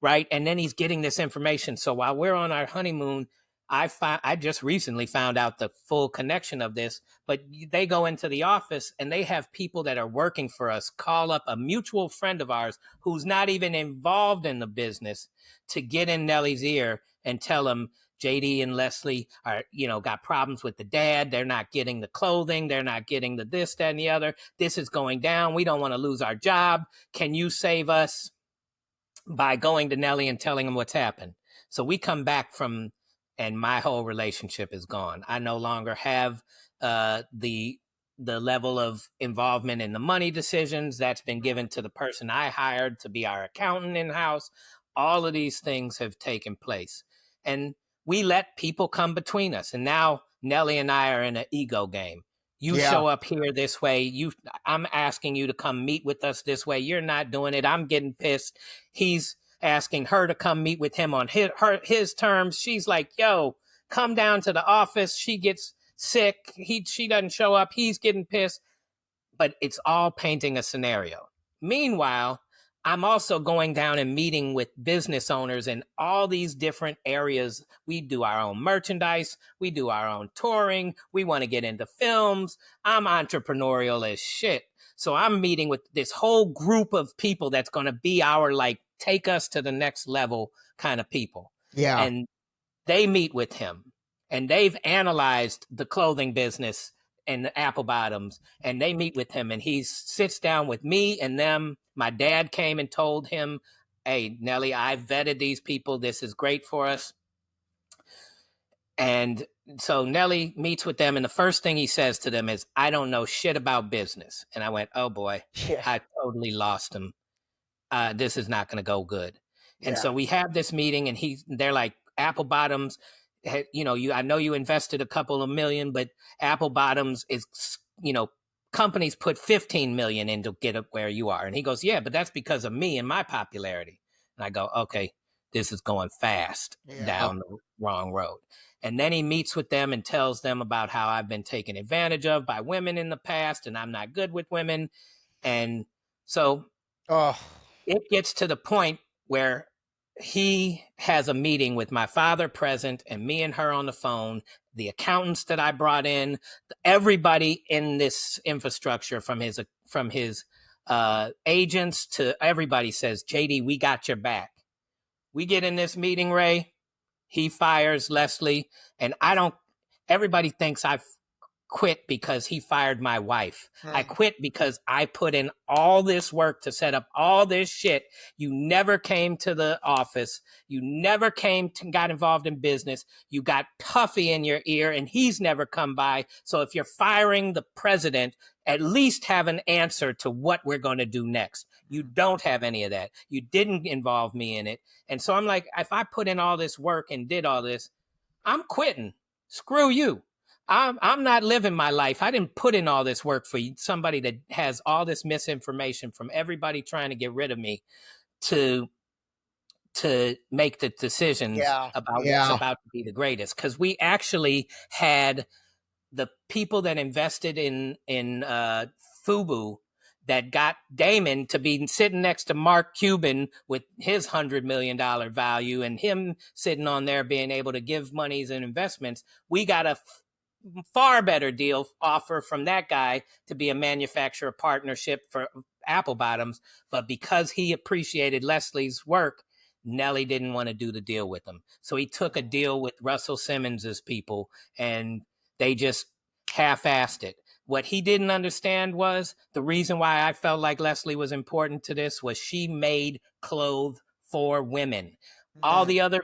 right? And then he's getting this information. So while we're on our honeymoon, I just recently found out the full connection of this, but they go into the office and they have people that are working for us call up a mutual friend of ours who's not even involved in the business to get in Nelly's ear and tell him JD and Leslie are, got problems with the dad. They're not getting the clothing. They're not getting the this, that, and the other. This is going down. We don't want to lose our job. Can you save us by going to Nelly and telling him what's happened? So we come back and my whole relationship is gone. I no longer have the level of involvement in the money decisions. That's been given to the person I hired to be our accountant in-house. All of these things have taken place. And we let people come between us. And now Nelly and I are in an ego game. You show up here this way. I'm asking you to come meet with us this way. You're not doing it. I'm getting pissed. He's asking her to come meet with him on his terms. She's like, yo, come down to the office. She gets sick. She doesn't show up. He's getting pissed. But it's all painting a scenario. Meanwhile, I'm also going down and meeting with business owners in all these different areas. We do our own merchandise. We do our own touring. We want to get into films. I'm entrepreneurial as shit. So I'm meeting with this whole group of people that's going to be our, take us to the next level kind of people. Yeah. And they meet with him, and they've analyzed the clothing business and the Apple Bottoms, and they meet with him, and he sits down with me and them. My dad came and told him, "Hey, Nelly, I vetted these people. This is great for us." And so Nelly meets with them, and the first thing he says to them is, "I don't know shit about business." And I went, "Oh boy, Yeah. I totally lost him. This is not going to go good." And Yeah. so we have this meeting, and they're like, "Apple Bottoms, I know you invested a couple of million, but Apple Bottoms is, companies put 15 million in to get up where you are." And he goes, "Yeah, but that's because of me and my popularity." And I go, "Okay, this is going fast Yeah. down the wrong road." And then he meets with them and tells them about how I've been taken advantage of by women in the past, and I'm not good with women. And so Oh, it gets to the point where he has a meeting with my father present and me and her on the phone, the accountants that I brought in, everybody in this infrastructure, from his agents to everybody, says, "JD, we got your back." We get in this meeting, Ray. He fires Leslie, and everybody thinks I've quit because he fired my wife. I quit because I put in all this work to set up all this shit. You never came to the office. You never got involved in business. You got Puffy in your ear, and he's never come by. So if you're firing the president, at least have an answer to what we're going to do next. You don't have any of that. You didn't involve me in it. And so I'm like, if I put in all this work and did all this, I'm quitting. Screw you. I'm not living my life. I didn't put in all this work for somebody that has all this misinformation from everybody trying to get rid of me to make the decisions yeah. about what's Yeah. about to be the greatest. Because we actually had the people that invested in Fubu, that got Damon to be sitting next to Mark Cuban with his $100 million value, and him sitting on there being able to give monies and investments. We got a far better deal offer from that guy to be a manufacturer partnership for Apple Bottoms. But because he appreciated Leslie's work, Nelly didn't want to do the deal with him. So he took a deal with Russell Simmons's people, and they just half-assed it. What he didn't understand was the reason why I felt like Leslie was important to this was she made clothes for women. All the other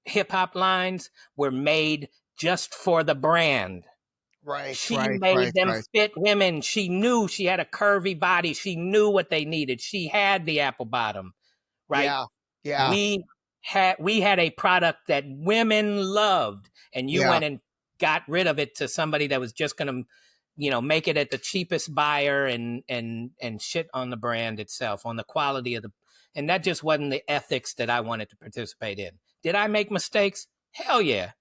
hip hop lines were made just for the brand. Right. She Right. made Right. them Right. fit women. She knew she had a curvy body. She knew what they needed. She had the apple bottom, right? Yeah. Yeah. We had a product that women loved, and you Yeah. went and got rid of it to somebody that was just going to, make it at the cheapest buyer, and shit on the brand itself, on the quality of and that just wasn't the ethics that I wanted to participate in. Did I make mistakes? Hell yeah.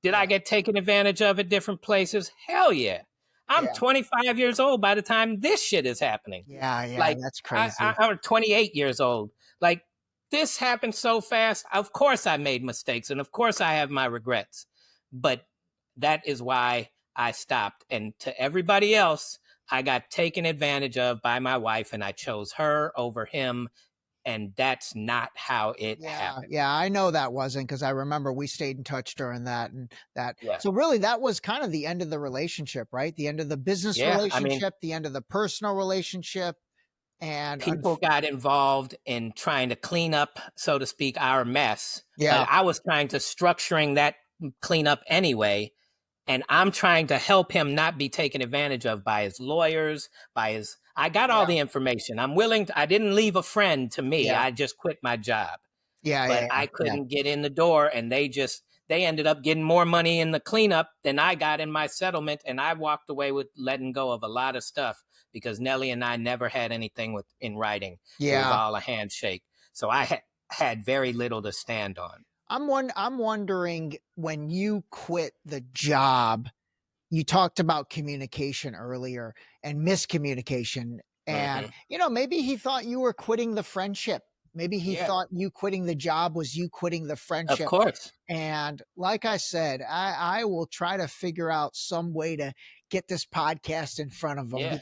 Did I Yeah. get taken advantage of at different places? Hell yeah. I'm Yeah. 25 years old by the time this shit is happening. Yeah. Yeah. Like, That's crazy. I'm 28 years old. Like, this happened so fast. Of course I made mistakes, and of course I have my regrets. But that is why I stopped. And to everybody else, I got taken advantage of by my wife, and I chose her over him. And that's not how it Yeah, happened. yeah, I know that wasn't, because I remember we stayed in touch during that, and that. Yeah. So really, that was kind of the end of the relationship, right? The end of the business Yeah. I mean, relationship, the end of the personal relationship, and people got involved in trying to clean up, so to speak, our mess. yeah, But I was trying to structuring that cleanup anyway. And I'm trying to help him not be taken advantage of by his lawyers, I got all yeah, the information. I didn't leave a friend to me. yeah, I just quit my job. yeah, But yeah, I yeah, couldn't get in the door, and they ended up getting more money in the cleanup than I got in my settlement. And I walked away with letting go of a lot of stuff because Nelly and I never had anything in writing. It was yeah. all a handshake. So I had very little to stand on. I'm wondering, when you quit the job, you talked about communication earlier and miscommunication. And, Hmm. maybe he thought you were quitting the friendship. Maybe he Yeah, thought you quitting the job was you quitting the of friendship. course. And like I said, I will try to figure out some way to get this podcast in front of them, Yeah.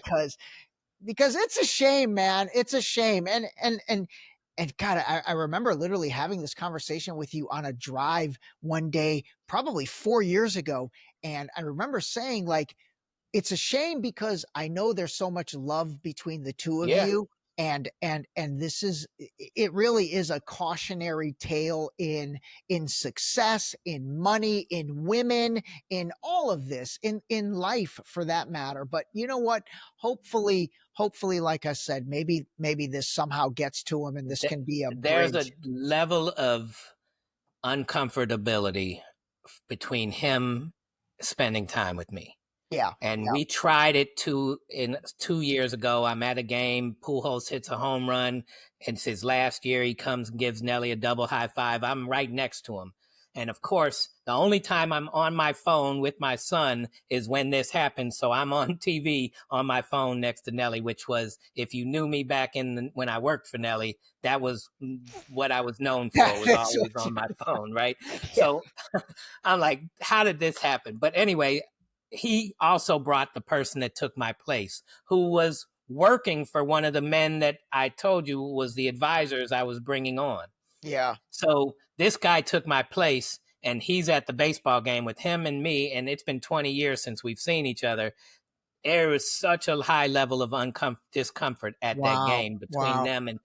because it's a shame, man. It's a shame. And God, I remember literally having this conversation with you on a drive one day, probably 4 years ago. And I remember saying, like, it's a shame because I know there's so much love between the two of Yeah. you. And this is, it really is a cautionary tale in success, in money, in women, in all of this, in life for that matter. But you know what? Hopefully, like I said, maybe this somehow gets to him and this can be a There's a bridge. level of uncomfortability between him spending time with me. Yeah. And Yeah. we tried it 2 years ago. I'm at a game. Pujols hits a home run. It's his last year. He comes and gives Nelly a double high five. I'm right next to him. And of course, the only time I'm on my phone with my son is when this happens. So I'm on TV on my phone next to Nelly, which was, if you knew me back when I worked for Nelly, that was what I was known for, was That's always what on my phone, right? yeah. So I'm like, how did this happen? But anyway, he also brought the person that took my place, who was working for one of the men that I told you was the advisors I was bringing on. Yeah. So this guy took my place, and he's at the baseball game with him and me, and it's been 20 years since we've seen each other. There was such a high level of discomfort at that Wow. game between Wow. them, and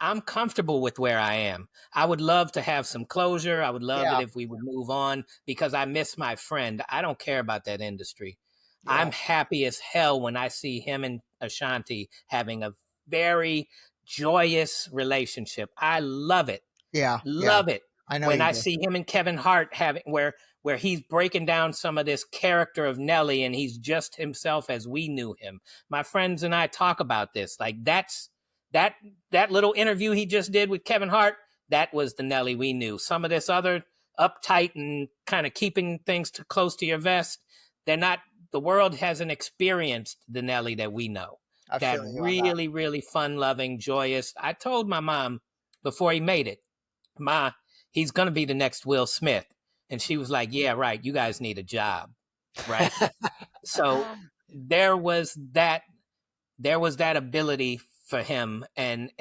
I'm comfortable with where I am. I would love to have some closure. I would love it Yeah. if we would move on, because I miss my friend. I don't care about that industry. Yeah. I'm happy as hell when I see him and Ashanti having a very joyous relationship. I love it. Yeah. Yeah. Love it. I know When you I do. see him and Kevin Hart having where he's breaking down some of this character of Nelly, and he's just himself as we knew him. My friends and I talk about this. Like, that little interview he just did with Kevin Hart, that was the Nelly we knew. Some of this other uptight and kind of keeping things too close to your vest, they're not, the world hasn't experienced the Nelly that we know. I That feel you on that. really, really fun loving, joyous. I told my mom before he made it, Ma, he's going to be the next Will Smith. And she was like, yeah, right. You guys need a job. Right. So there was that ability for him. And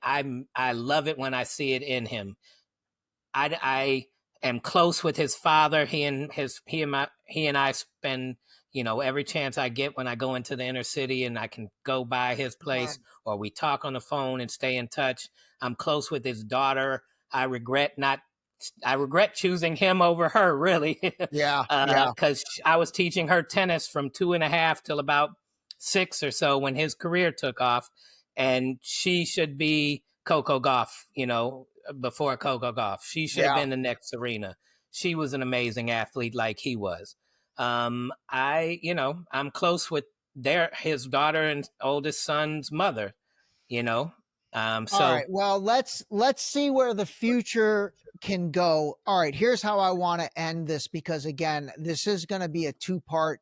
I love it when I see it in him. I am close with his father. He and I spend, every chance I get when I go into the inner city and I can go by his place, or we talk on the phone and stay in touch. I'm close with his daughter. I regret choosing him over her, really. Yeah. Yeah. Because I was teaching her tennis from 2.5 till about 6 or so when his career took off, and she should be Coco Gauff, before Coco Gauff. She should have Yeah. been the next Serena. She was an amazing athlete like he was. I'm close with his daughter and oldest son's mother, All so right. Well, let's see where the future can go. All right. Here's how I want to end this, because again, this is going to be a two-part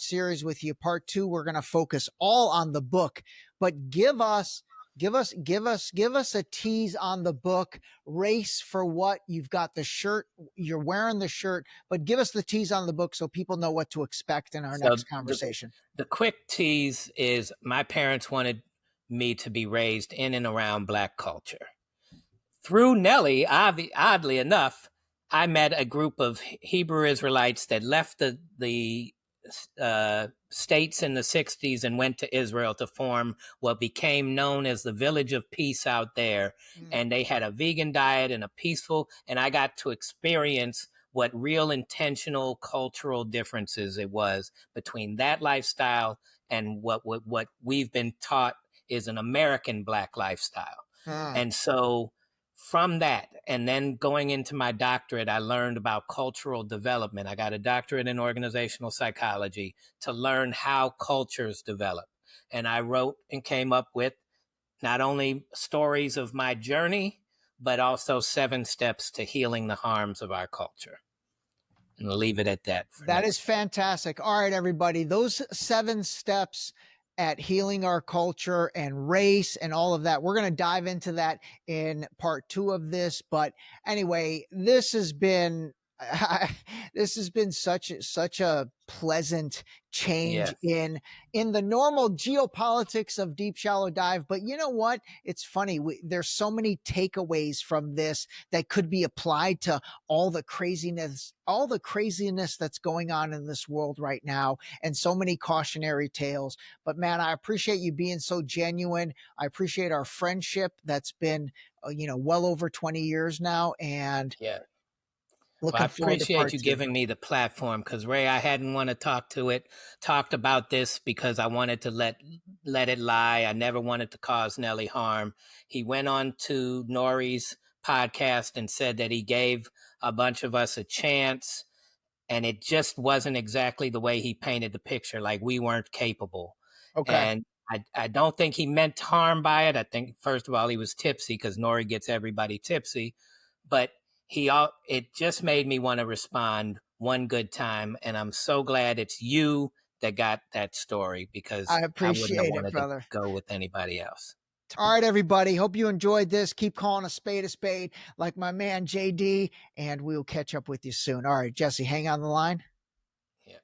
series with you. Part 2, we're going to focus all on the book, but give us a tease on the book. Race for what? You've got the shirt, you're wearing the shirt, but give us the tease on the book so people know what to expect in our so next conversation. the quick tease is, my parents wanted me to be raised in and around Black culture. Through Nelly, oddly enough, I met a group of Hebrew Israelites that left the states in the 60s and went to Israel to form what became known as the Village of Peace out there. And they had a vegan diet and a peaceful, and I got to experience what real intentional cultural differences it was between that lifestyle and what we've been taught is an American Black lifestyle. And so from that, and then going into my doctorate, I learned about cultural development. I got a doctorate in organizational psychology to learn how cultures develop. And I wrote and came up with not only stories of my journey, but also 7 steps to healing the harms of our culture. And I'll leave it at that. That is fantastic. All right, everybody. Those 7 steps at healing our culture and race and all of that, we're going to dive into that in part 2 of this. But anyway, this has been This has been such a pleasant change Yes. in the normal geopolitics of Deep Shallow Dive. But you know what? It's funny. There's so many takeaways from this that could be applied to all the craziness that's going on in this world right now, and so many cautionary tales. But man, I appreciate you being so genuine. I appreciate our friendship that's been, well over 20 years now, and Yeah. Well, I looking forward to appreciate part you two. giving me the platform because Ray, I hadn't want to talked about this because I wanted to let it lie. I never wanted to cause Nelly harm. He went on to Nori's podcast and said that he gave a bunch of us a chance, and it just wasn't exactly the way he painted the picture, like we weren't capable. Okay. And I don't think he meant harm by it. I think, first of all, he was tipsy because Nori gets everybody tipsy. But it just made me want to respond one good time. And I'm so glad it's you that got that story because I I wouldn't have appreciate it, wanted to brother. go with anybody else. All right, everybody. Hope you enjoyed this. Keep calling a spade like my man JD, and we'll catch up with you soon. All right, Jesse, hang on the line. Yeah.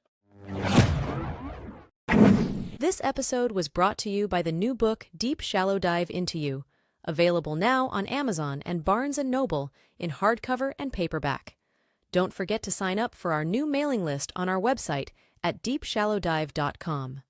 This episode was brought to you by the new book Deep Shallow Dive Into You, available now on Amazon and Barnes & Noble in hardcover and paperback. Don't forget to sign up for our new mailing list on our website at deepshallowdive.com.